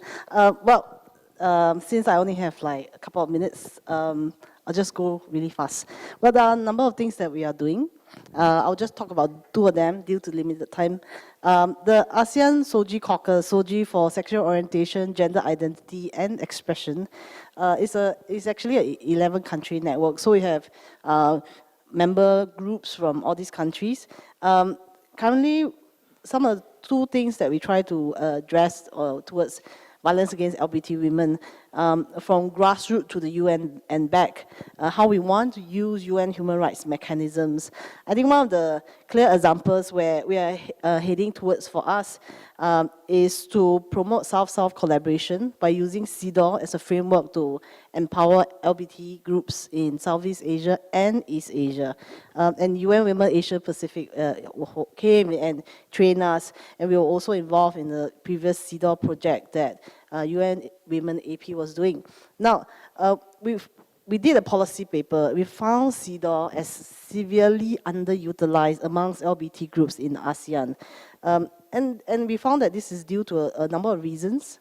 S7: Since I only have like a couple of minutes, I'll just go really fast. Well, there are a number of things that we are doing. I'll just talk about two of them due to limited time. The ASEAN SOGI caucus, SOGI for sexual orientation, gender identity, and expression, is actually an 11-country network. So we have member groups from all these countries. Currently, some of the two things that we try to address towards violence against LGBT women, from grassroots to the UN and back, how we want to use UN human rights mechanisms. I think one of the clear examples where we are heading towards for us is to promote South-South collaboration by using CEDAW as a framework to empower LGBT groups in Southeast Asia and East Asia. And UN Women Asia Pacific came and trained us, and we were also involved in the previous CEDAW project that UN Women AP was doing. Now, we did a policy paper. We found CEDAW as severely underutilized amongst LGBT groups in ASEAN. And we found that this is due to a number of reasons,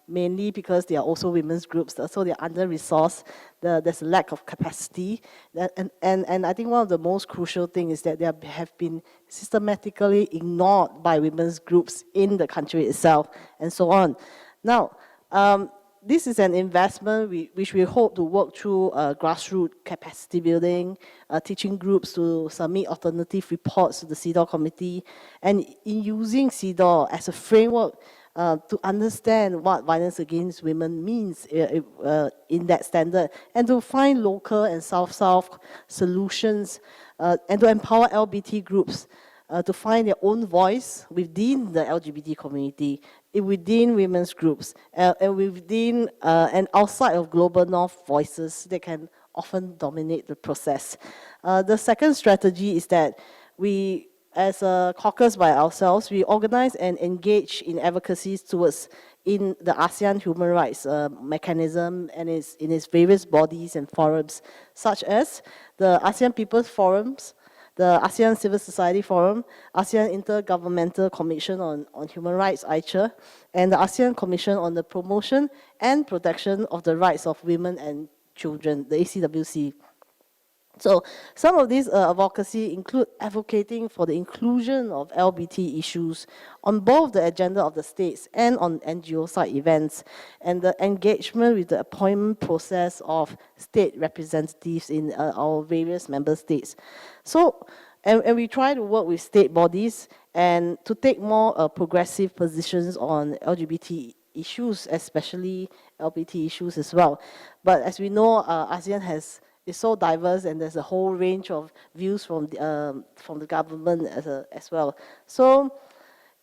S7: mainly because they are also women's groups, so they're under-resourced, there's a lack of capacity, and I think one of the most crucial things is that they have been systematically ignored by women's groups in the country itself, and so on. Now, this is an investment which we hope to work through grassroots capacity building, teaching groups to submit alternative reports to the CEDAW committee, and in using CEDAW as a framework to understand what violence against women means in that standard, and to find local and South-South solutions, and to empower LGBT groups to find their own voice within the LGBT community, within women's groups, and within and outside of global north voices that can often dominate the process. The second strategy is that we, as a caucus by ourselves, we organize and engage in advocacies towards in the ASEAN human rights mechanism and in its various bodies and forums, such as the ASEAN People's Forums, the ASEAN Civil Society Forum, ASEAN Intergovernmental Commission on Human Rights, AICHA, and the ASEAN Commission on the Promotion and Protection of the Rights of Women and Children, the ACWC. So some of these advocacy include advocating for the inclusion of LGBT issues on both the agenda of the states and on NGO side events, and the engagement with the appointment process of state representatives in our various member states. So, and we try to work with state bodies and to take more progressive positions on LGBT issues, especially LGBT issues as well. But as we know, ASEAN is so diverse, and there's a whole range of views from the government as well. So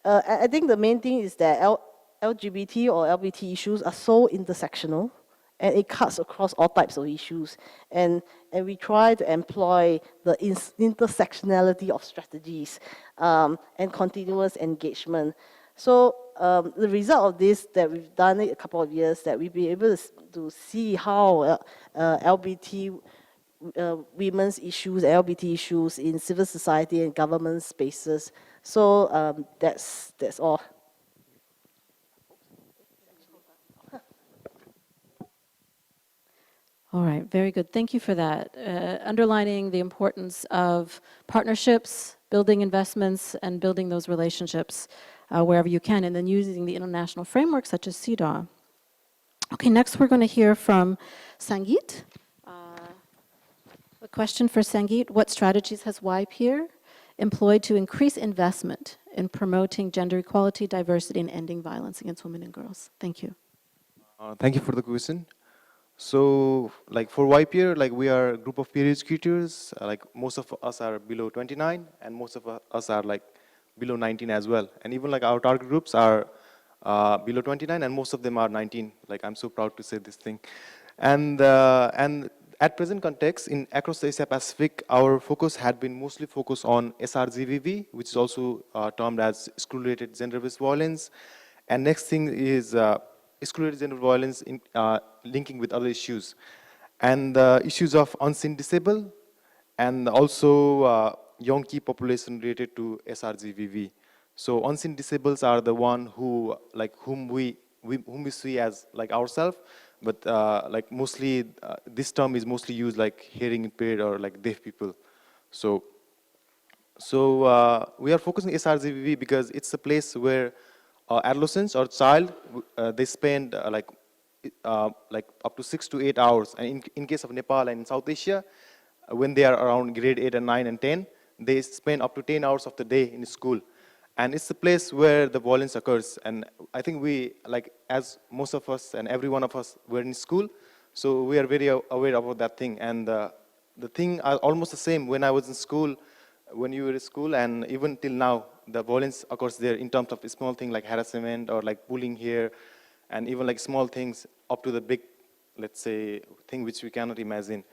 S7: I think the main thing is that LGBT or LGBT issues are so intersectional, and it cuts across all types of issues. And we try to employ the intersectionality of strategies and continuous engagement. So the result of this, that we've done it a couple of years, that we've been able to see how LGBT women's issues, LGBT issues in civil society and government spaces. So that's all.
S4: All right, very good. Thank you for that. Underlining the importance of partnerships, building investments, and building those relationships wherever you can, and then using the international framework such as CEDAW. Okay, next we're going to hear from Sangeet. A question for Sangeet: what strategies has YPeer employed to increase investment in promoting gender equality, diversity, and ending violence against women and girls? Thank you.
S8: Thank you for the question. So, like for YPeer, like we are a group of peer educators. Like most of us are below 29, and most of us are like below 19 as well. And even like our target groups are below 29, and most of them are 19. Like I'm so proud to say this thing. And at present context, across the Asia Pacific, our focus had been mostly focused on SRGVV, which is also termed as school-related gender-based violence. And next thing is school-related gender violence linking with other issues. And the issues of unseen disabled, and also young key population related to SRGVV. So unseen disabled are the one who, like, whom we see as like ourselves, but like mostly this term is mostly used like hearing impaired or like deaf people. So we are focusing SRGVV because it's a place where adolescents or child they spend like up to 6 to 8 hours. And in case of Nepal and in South Asia, when they are around grade 8 and 9 and 10, they spend up to 10 hours of the day in school. And it's the place where the violence occurs. And I think we, like, as most of us and every one of us were in school, so we are very aware about that thing. And the thing are almost the same when I was in school, when you were in school, and even till now, the violence occurs there in terms of a small thing like harassment or like bullying here, and even like small things up to the big, let's say, thing which we cannot imagine.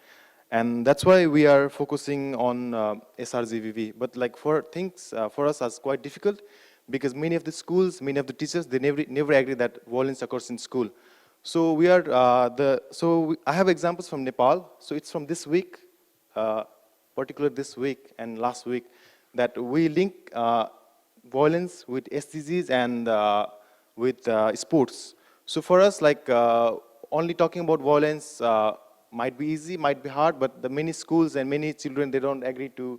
S8: And that's why we are focusing on SRGVV. But like for things, for us, is quite difficult because many of the schools, many of the teachers, they never agree that violence occurs in school. So we are I have examples from Nepal. So it's from this week, particularly this week and last week, that we link violence with SDGs and with sports. So for us, like only talking about violence might be easy, might be hard, but the many schools and many children, they don't agree to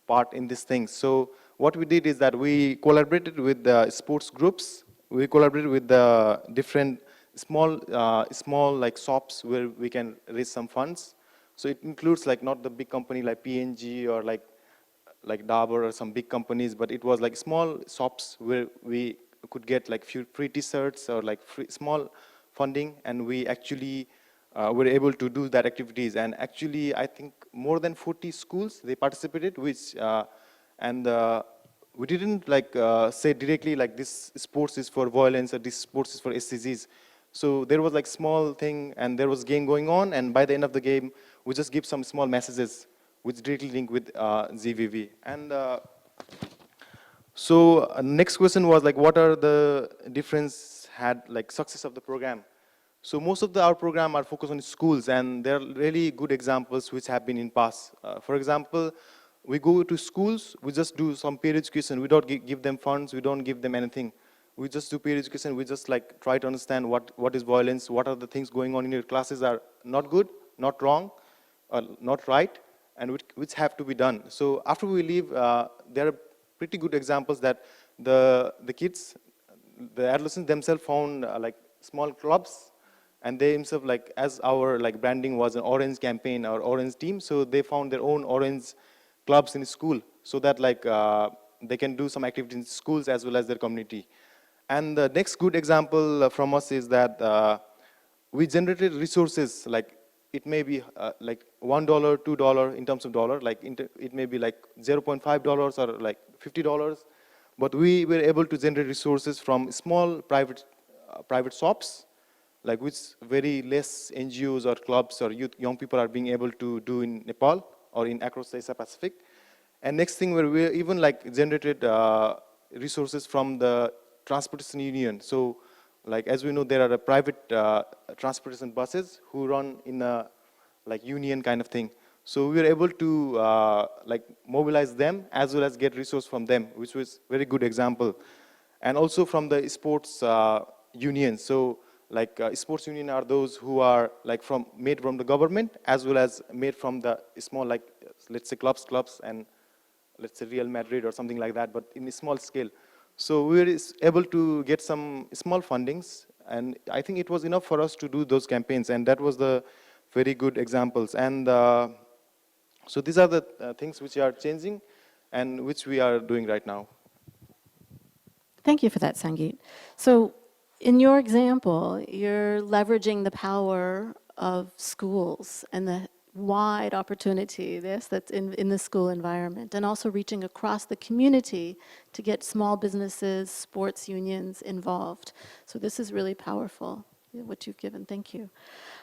S8: part in these things. So what we did is that we collaborated with the sports groups. We collaborated with the different small like shops where we can raise some funds. So it includes like not the big company like PNG or like Dabur or some big companies, but it was like small shops where we could get like few free t-shirts or like free small funding, and we actually were able to do that activities. And actually, I think more than 40 schools, they participated, which, we didn't like say directly like this sports is for violence or this sports is for SCGs. So there was like small thing and there was game going on, and by the end of the game, we just give some small messages which directly link with GVV. And next question was like, what are the difference had like success of the program? So most of our program are focused on schools, and there are really good examples which have been in past. For example, we go to schools, we just do some peer education. We don't give them funds, we don't give them anything. We just do peer education. We just like try to understand what is violence, what are the things going on in your classes are not good, not wrong, not right, and which have to be done. So after we leave, there are pretty good examples that the kids, the adolescents themselves found like small clubs. And they themselves, like, as our like branding was an orange campaign, our orange team, so they found their own orange clubs in school, so that like they can do some activities in schools as well as their community. And the next good example from us is that we generated resources, like it may be like $1, $2 in terms of dollar, like it may be like $0.5 or like $50, but we were able to generate resources from small private shops, like which very less NGOs or clubs or young people are being able to do in Nepal or in across Asia Pacific. And next thing, where we even like generated resources from the transportation union. So like as we know, there are private transportation buses who run in a like union kind of thing. So we were able to like mobilize them as well as get resource from them, which was very good example. And also from the sports union. So like sports union are those who are like made from the government as well as made from the small, like let's say clubs and let's say Real Madrid or something like that, but in a small scale. So we were able to get some small fundings, and I think it was enough for us to do those campaigns, and that was the very good examples. And so these are the things which are changing and which we are doing right now.
S4: Thank you for that, Sangeet. So in your example, you're leveraging the power of schools and the wide opportunity that's in the school environment, and also reaching across the community to get small businesses, sports unions involved. So this is really powerful, what you've given. Thank you.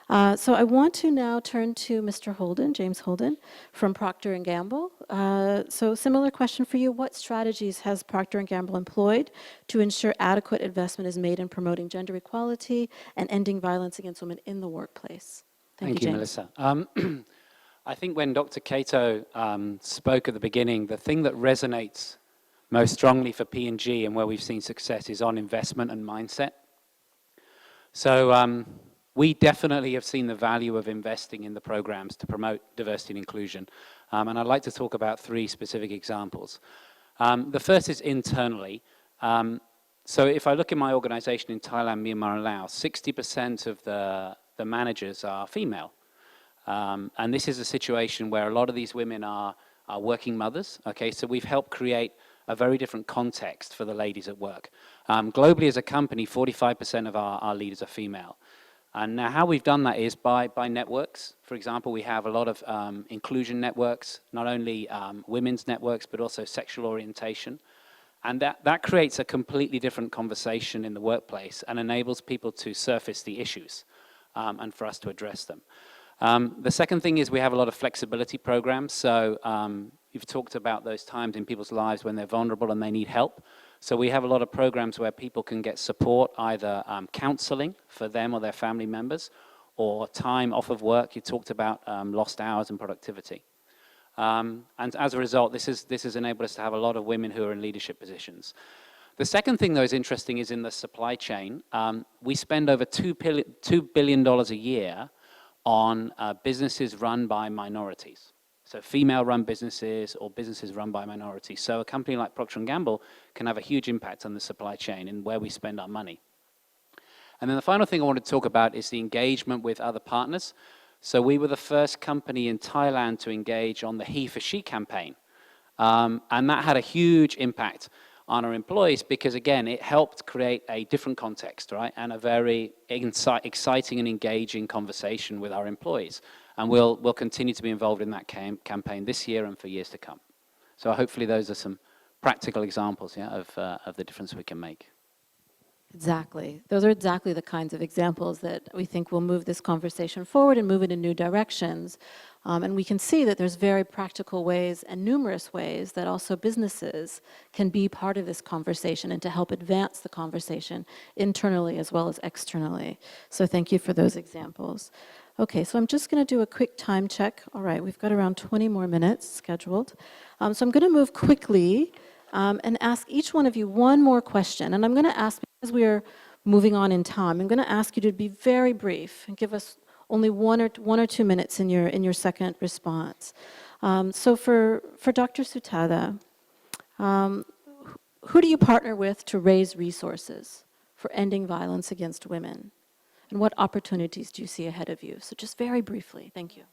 S4: So I want to now turn to Mr. Holden, James Holden, from Procter & Gamble. So similar question for you. What strategies has Procter & Gamble employed to ensure adequate investment is made in promoting gender equality and ending violence against women in the workplace? Thank you, James.
S9: Melissa. I think when Dr. Cato spoke at the beginning, the thing that resonates most strongly for P&G and where we've seen success is on investment and mindset. So we definitely have seen the value of investing in the programs to promote diversity and inclusion. And I'd like to talk about 3 specific examples. The first is internally. So if I look in my organization in Thailand, Myanmar, and Laos, 60% of the managers are female. And this is a situation where a lot of these women are working mothers. Okay, so we've helped create a very different context for the ladies at work. Globally as a company, 45% of our leaders are female. And now how we've done that is by networks. For example, we have a lot of inclusion networks, not only women's networks, but also sexual orientation. And that creates a completely different conversation in the workplace and enables people to surface the issues and for us to address them. The second thing is we have a lot of flexibility programs. So you've talked about those times in people's lives when they're vulnerable and they need help. So we have a lot of programs where people can get support, either counseling for them or their family members, or time off of work. You talked about lost hours and productivity. And as a result, this has enabled us to have a lot of women who are in leadership positions. The second thing, though, is interesting is in the supply chain. We spend over $2 billion a year on businesses run by minorities. So female-run businesses or businesses run by minorities. So a company like Procter & Gamble can have a huge impact on the supply chain and where we spend our money. And then the final thing I want to talk about is the engagement with other partners. So we were the first company in Thailand to engage on the He for She campaign. And that had a huge impact on our employees because, again, it helped create a different context, right? And a very exciting and engaging conversation with our employees. And we'll continue to be involved in that campaign this year and for years to come. So hopefully those are some practical examples, yeah, of the difference we can make.
S4: Exactly. Those are exactly the kinds of examples that we think will move this conversation forward and move it in new directions. And we can see that there's very practical ways and numerous ways that also businesses can be part of this conversation and to help advance the conversation internally as well as externally. So thank you for those examples. Okay, so I'm just going to do a quick time check. All right, we've got around 20 more minutes scheduled. So I'm going to move quickly and ask each one of you one more question. And I'm going to ask, because we are moving on in time, I'm going to ask you to be very brief and give us only one or 2 minutes in your second response. So for Dr. Sutada, who do you partner with to raise resources for ending violence against women? And what opportunities do you see ahead of you? So just very briefly, thank you.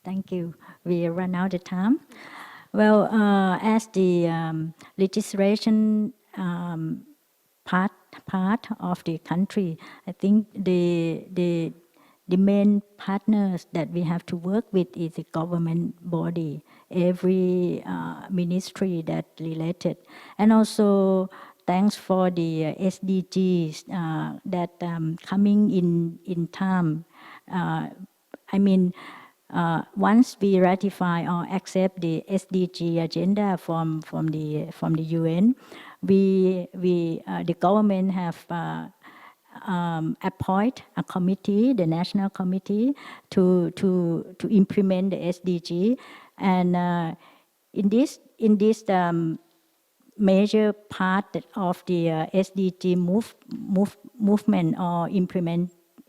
S5: Thank you. We run out of time. Well, as the legislation part of the country, I think the main partners that we have to work with is the government body, every ministry that related, and also thanks for the SDGs that coming in time. I mean, once we ratify or accept the SDG agenda from the UN, the government have appoint a committee, the national committee, to implement the SDG, and in this major part of the SDG movement or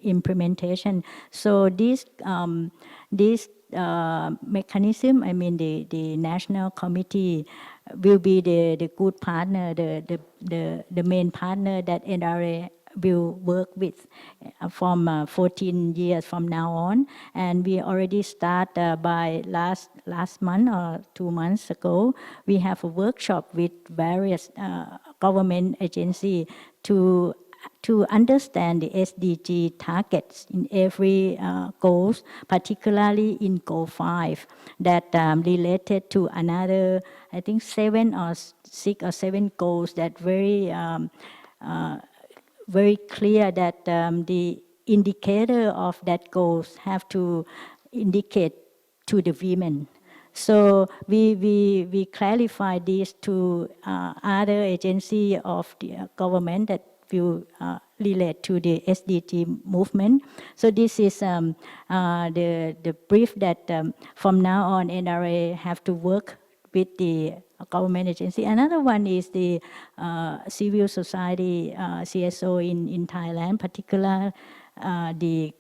S5: implementation. So this mechanism, I mean the national committee, will be the good partner, the main partner that NRA will work with from 14 years from now on. And we already start by last month or 2 months ago, we have a workshop with various government agencies to understand the SDG targets in every goals, particularly in goal 5, that related to another, I think 7 or 6 or 7 goals that very clear that the indicator of that goals have to indicate to the women. So we clarify this to other agency of the government that will relate to the SDG movement. So this is the brief that from now on NRA have to work with the government agency. Another one is the civil society CSO in Thailand, particular the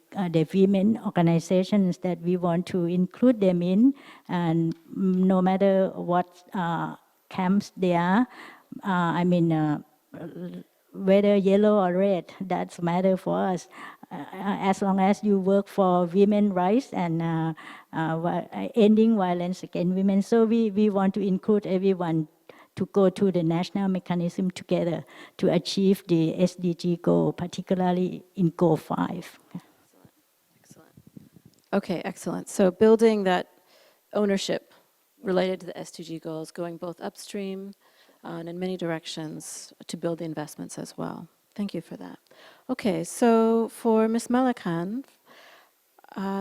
S5: women organizations that we want to include them in, and no matter what camps they are, I mean, whether yellow or red, that's matter for us. As long as you work for women's rights and ending violence against women. So we want to include everyone to go to the national mechanism together to achieve the SDG goal, particularly in goal 5.
S4: Excellent. Okay, excellent. So building that ownership related to the SDG goals, going both upstream and in many directions to build the investments as well. Thank you for that. Okay, so for Ms. Malakan,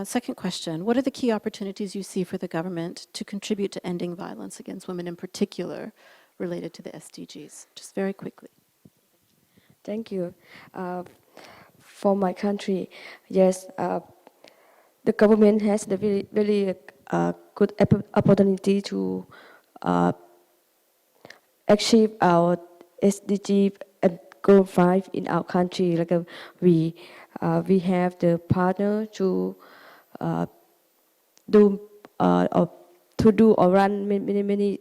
S4: second question, what are the key opportunities you see for the government to contribute to ending violence against women in particular related to the SDGs? Just very quickly.
S6: Thank you. For my country, yes, the government has the very good opportunity to achieve our SDG and Goal 5 in our country. Like we have the partner to do or run many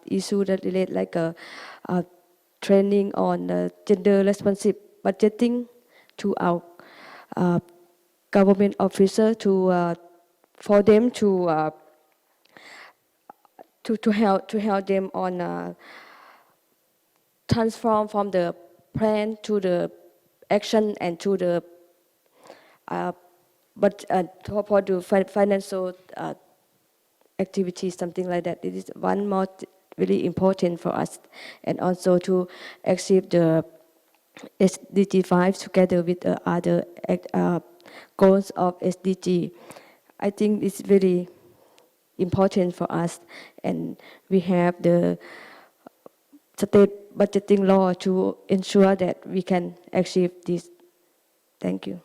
S6: issues that relate like training on gender responsive budgeting to our government officer for them to help them on transform from the plan to the action and to the for the financial activities, something like that. It is one more really important for us, and also to achieve the SDG 5 together with the other goals of SDG. I think it's very important for us, and we have the state budgeting law to ensure that we can achieve this. Thank you.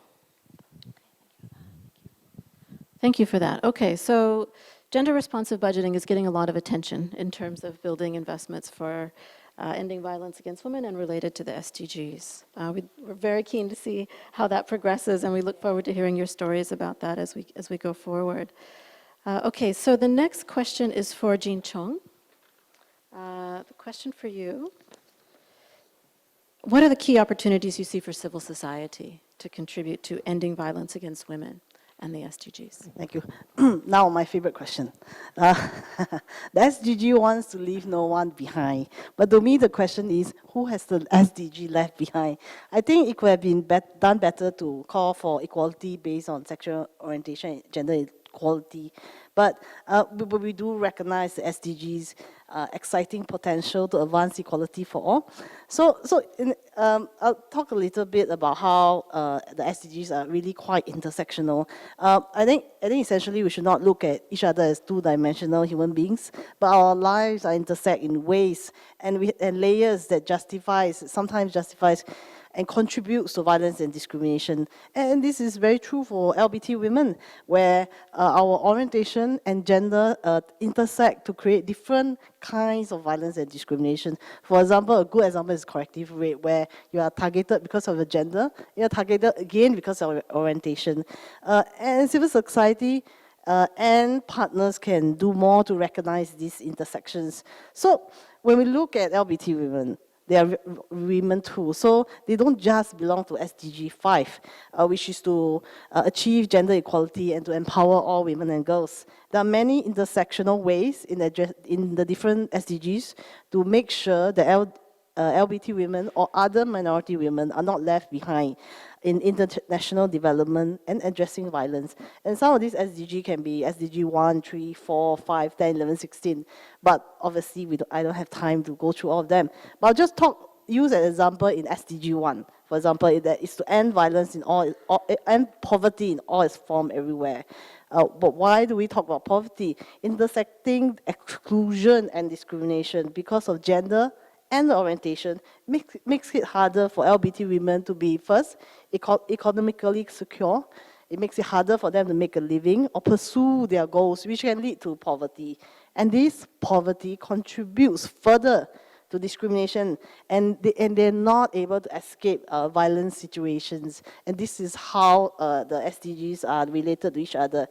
S4: Thank you for that. Okay, so gender responsive budgeting is getting a lot of attention in terms of building investments for ending violence against women and related to the SDGs. We're very keen to see how that progresses, and we look forward to hearing your stories about that as we go forward. Okay, so the next question is for Jean Chong. The question for you: what are the key opportunities you see for civil society to contribute to ending violence against women and the SDGs?
S7: Thank you. Now, my favorite question. The SDG wants to leave no one behind. But to me, the question is, who has the SDG left behind? I think it could have been done better to call for equality based on sexual orientation and gender equality. But we do recognize the SDGs' exciting potential to advance equality for all. I'll talk a little bit about how the SDGs are really quite intersectional. I think essentially we should not look at each other as two-dimensional human beings, but our lives are intersect in ways and layers that sometimes justifies and contributes to violence and discrimination. And this is very true for LGBT women, where our orientation and gender intersect to create different kinds of violence and discrimination. For example, a good example is corrective rape, where you are targeted because of your gender, you are targeted again because of your orientation. And civil society and partners can do more to recognize these intersections. So when we look at LGBT women, they are women too, so they don't just belong to SDG 5, which is to achieve gender equality and to empower all women and girls. There are many intersectional ways in the different SDGs to make sure that LGBT women or other minority women are not left behind in international development and addressing violence. And some of these SDG can be SDG 1, 3, 4, 5, 10, 11, 16. But obviously, I don't have time to go through all of them. But I'll just use an example in SDG 1. For example, that is to end violence end poverty in all its form everywhere. But why do we talk about poverty? Intersecting exclusion and discrimination because of gender and orientation makes it harder for LGBT women to be, first, economically secure. It makes it harder for them to make a living or pursue their goals, which can lead to poverty. And this poverty contributes further to discrimination, and they're not able to escape violent situations. And this is how the SDGs are related to each other.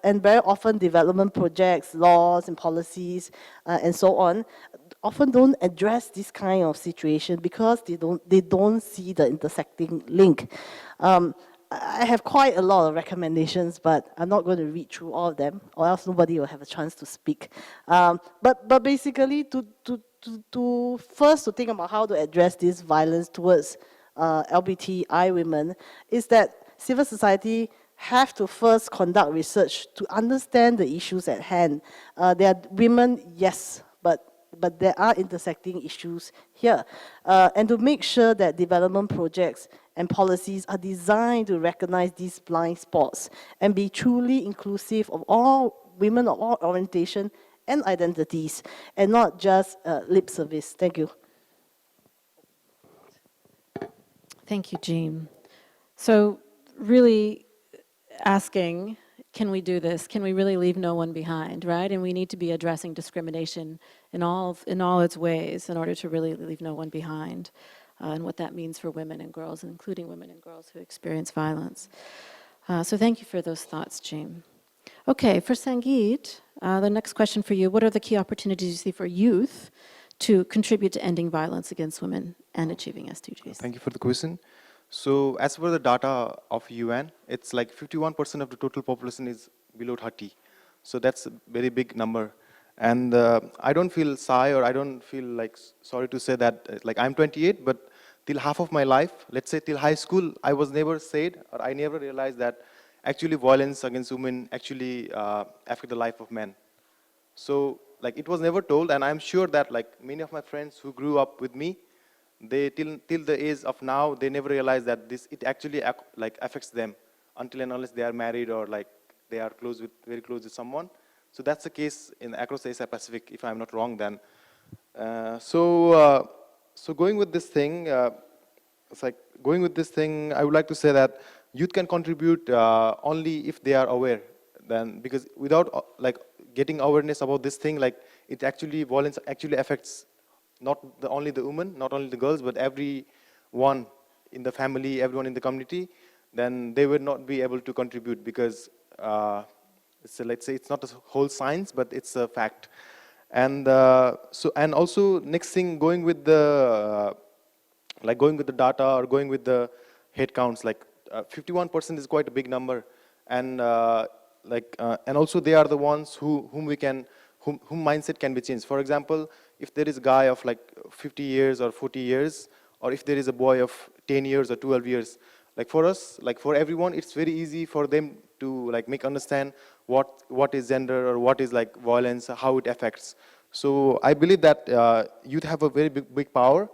S7: And very often development projects, laws and policies, and so on, often don't address this kind of situation because they don't see the intersecting link. I have quite a lot of recommendations, but I'm not going to read through all of them, or else nobody will have a chance to speak. But basically, to to think about how to address this violence towards LGBTI women is that civil society have to first conduct research to understand the issues at hand. There are women, yes, but there are intersecting issues here. And to make sure that development projects and policies are designed to recognize these blind spots and be truly inclusive of all women of all orientation and identities, and not just lip service. Thank you.
S4: Thank you, Jean. So really asking, can we do this? Can we really leave no one behind, right? And we need to be addressing discrimination in all its ways in order to really leave no one behind, and what that means for women and girls, including women and girls who experience violence. So thank you for those thoughts, Jean. Okay, for Sangeet, the next question for you, what are the key opportunities you see for youth to contribute to ending violence against women and achieving SDGs?
S8: Thank you for the question. So as per the data of UN, it's like 51% of the total population is below 30. So that's a very big number. And I don't feel shy, or I don't feel like sorry to say that, like I'm 28, but till half of my life, let's say till high school, I was never said, or I never realized that actually violence against women actually affect the life of men. So like it was never told, and I'm sure that like many of my friends who grew up with me, they till the age of now, they never realize that it actually like affects them until and unless they are married or like they are very close with someone. So that's the case across the Asia Pacific, if I'm not wrong. Then, so going with this thing, I would like to say that youth can contribute only if they are aware. Then, because without like getting awareness about this thing, like violence actually affects not only the women, not only the girls, but everyone in the family, everyone in the community. Then they will not be able to contribute because let's say it's not a whole science, but it's a fact. And and also next thing, going with the data or going with the head counts, like 51% is quite a big number, and and also they are the ones whom mindset can be changed. For example, if there is a guy of like 50 years or 40 years, or if there is a boy of 10 years or 12 years, like for us, like for everyone, it's very easy for them to like make understand what is gender or what is like violence, how it affects. So I believe that youth have a very big power.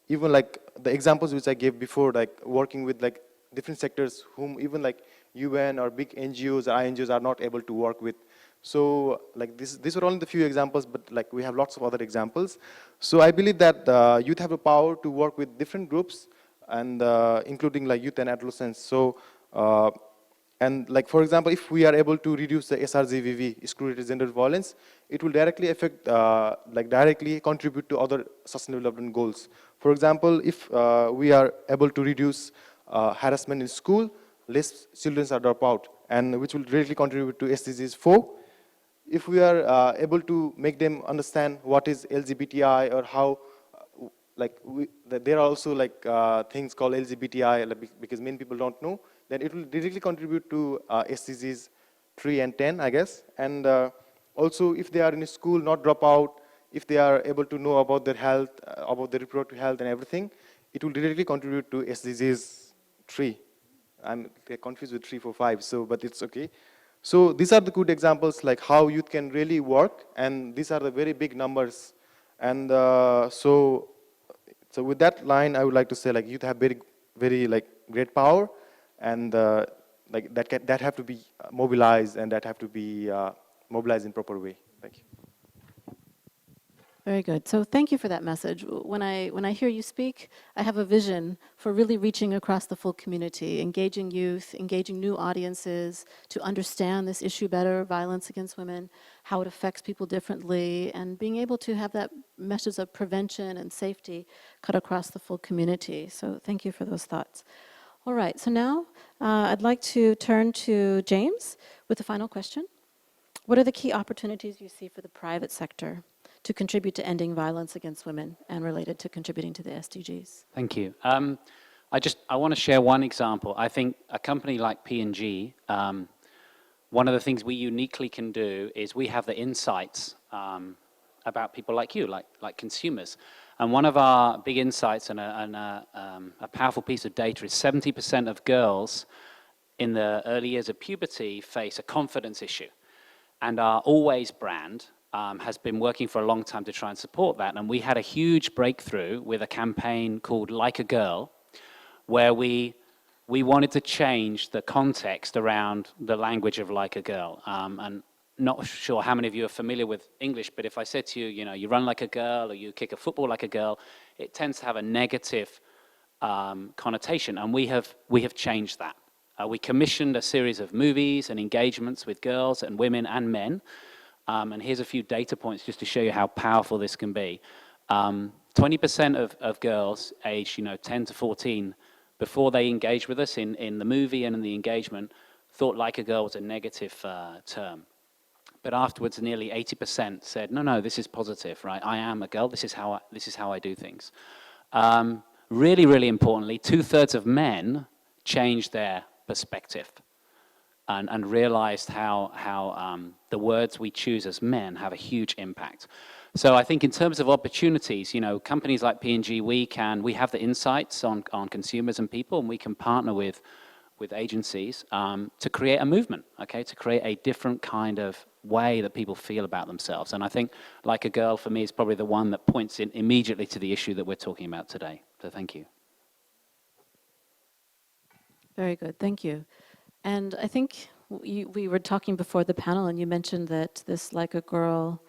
S8: Even like the examples which I gave before, like working with like different sectors whom even like UN or big NGOs or INGOs are not able to work with. So like these are only the few examples, but like we have lots of other examples. So I believe that youth have the power to work with different groups, and including like youth and adolescents. So and like for example, if we are able to reduce the SRGVV, screw-related gender violence, it will directly affect, directly contribute to other sustainable development goals. For example, if we are able to reduce harassment in school, less children are drop out, and which will directly contribute to SDGs 4. If we are able to make them understand what is LGBTI, or how, there are also like things called LGBTI, because many people don't know, then it will directly contribute to SDGs 3 and 10, I guess. And also, if they are in a school, not drop out, if they are able to know about their health, about their reproductive health and everything, it will directly contribute to SDGs 3. I'm confused with 3, 4, 5, so, but it's okay. So these are the good examples, like how youth can really work, and these are the very big numbers. And so with that line, I would like to say, like, youth have very like great power, and like that have to be mobilized, and that have to be mobilized in proper way. Thank you.
S4: Very good. So thank you for that message. When I hear you speak, I have a vision for really reaching across the full community, engaging youth, engaging new audiences to understand this issue better, violence against women, how it affects people differently, and being able to have that message of prevention and safety cut across the full community. So thank you for those thoughts. All right, so now I'd like to turn to James with the final question. What are the key opportunities you see for the private sector to contribute to ending violence against women and related to contributing to the SDGs?
S9: Thank you. I want to share one example. I think a company like P&G, one of the things we uniquely can do is we have the insights about people like you, like consumers. And one of our big insights and a powerful piece of data is 70% of girls in the early years of puberty face a confidence issue. And our Always brand has been working for a long time to try and support that. And we had a huge breakthrough with a campaign called Like a Girl, where we wanted to change the context around the language of like a girl. And not sure how many of you are familiar with English, but if I said to you, you know, you run like a girl or you kick a football like a girl, it tends to have a negative connotation, and we have changed that. We commissioned a series of movies and engagements with girls and women and men, and here's a few data points just to show you how powerful this can be. 20% of girls aged 10 to 14, before they engaged with us in the movie and in the engagement, thought like a girl was a negative term. But afterwards, nearly 80% said, no, this is positive, right? I am a girl, this is how I do things. Really, really importantly, 2/3 of men changed their perspective and realized how the words we choose as men have a huge impact. So I think in terms of opportunities, companies like P&G, we have the insights on consumers and people, and we can partner with agencies to create a movement, okay, to create a different kind of way that people feel about themselves. And I think Like a Girl, for me, is probably the one that points in immediately to the issue that we're talking about today. So thank you.
S4: Very good, thank you. And I think we were talking before the panel, and you mentioned that this Like a Girl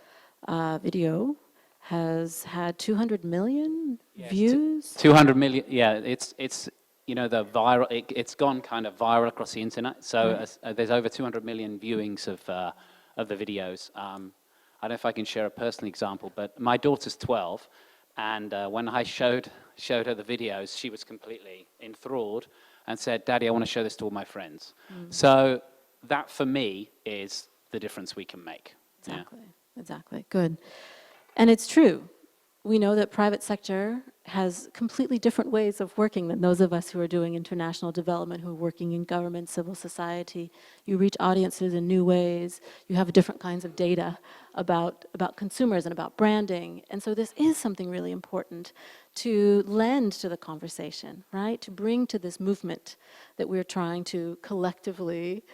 S4: video has had 200 million views?
S9: 200 million, yeah, it's the viral, it's gone kind of viral across the internet. So there's over 200 million viewings of the videos. I don't know if I can share a personal example, but my daughter's 12, and when I showed her the videos, she was completely enthralled and said, "Daddy, I want to show this to all my friends." So that, for me, is the difference we can make.
S4: Exactly, exactly, good. And it's true. We know that private sector has completely different ways of working than those of us who are doing international development, who are working in government, civil society. You reach audiences in new ways. You have different kinds of data about consumers and about branding. And so this is something really important to lend to the conversation, right? To bring to this movement that we're trying to collectively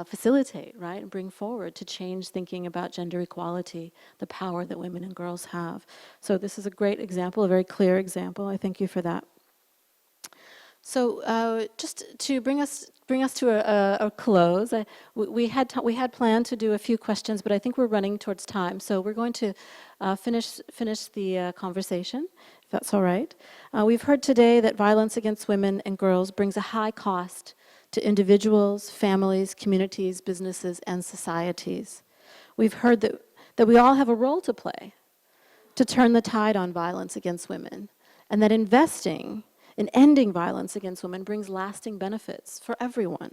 S4: facilitate, right, and bring forward to change thinking about gender equality, the power that women and girls have. So this is a great example, a very clear example. I thank you for that. So just to bring us to a close, we had planned to do a few questions, but I think we're running towards time. So we're going to finish the conversation, if that's all right. We've heard today that violence against women and girls brings a high cost to individuals, families, communities, businesses, and societies. We've heard that we all have a role to play to turn the tide on violence against women, and that investing in ending violence against women brings lasting benefits for everyone.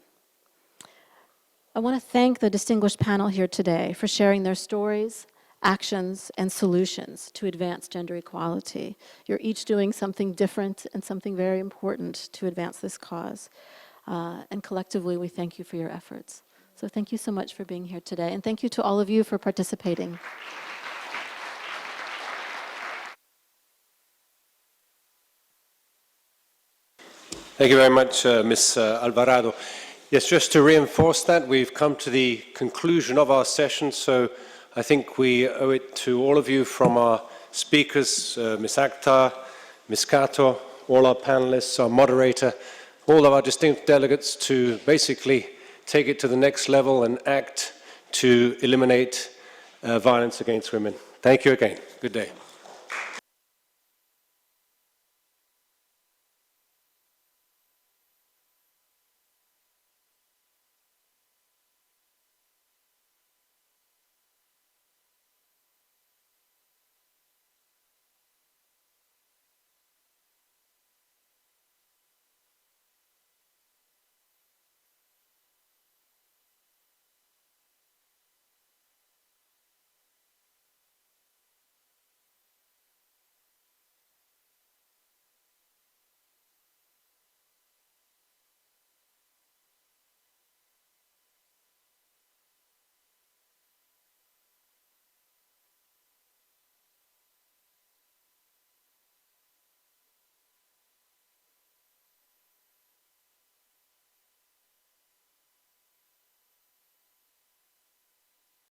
S4: I want to thank the distinguished panel here today for sharing their stories, actions, and solutions to advance gender equality. You're each doing something different and something very important to advance this cause. And collectively, we thank you for your efforts. So thank you so much for being here today, and thank you to all of you for participating.
S1: Thank you very much, Ms. Alvarado. Yes, just to reinforce that, we've come to the conclusion of our session, so I think we owe it to all of you, from our speakers, Ms. Akhtar, Ms. Kato, all our panelists, our moderator, all of our distinct delegates, to basically take it to the next level and act to eliminate violence against women. Thank you again. Good day.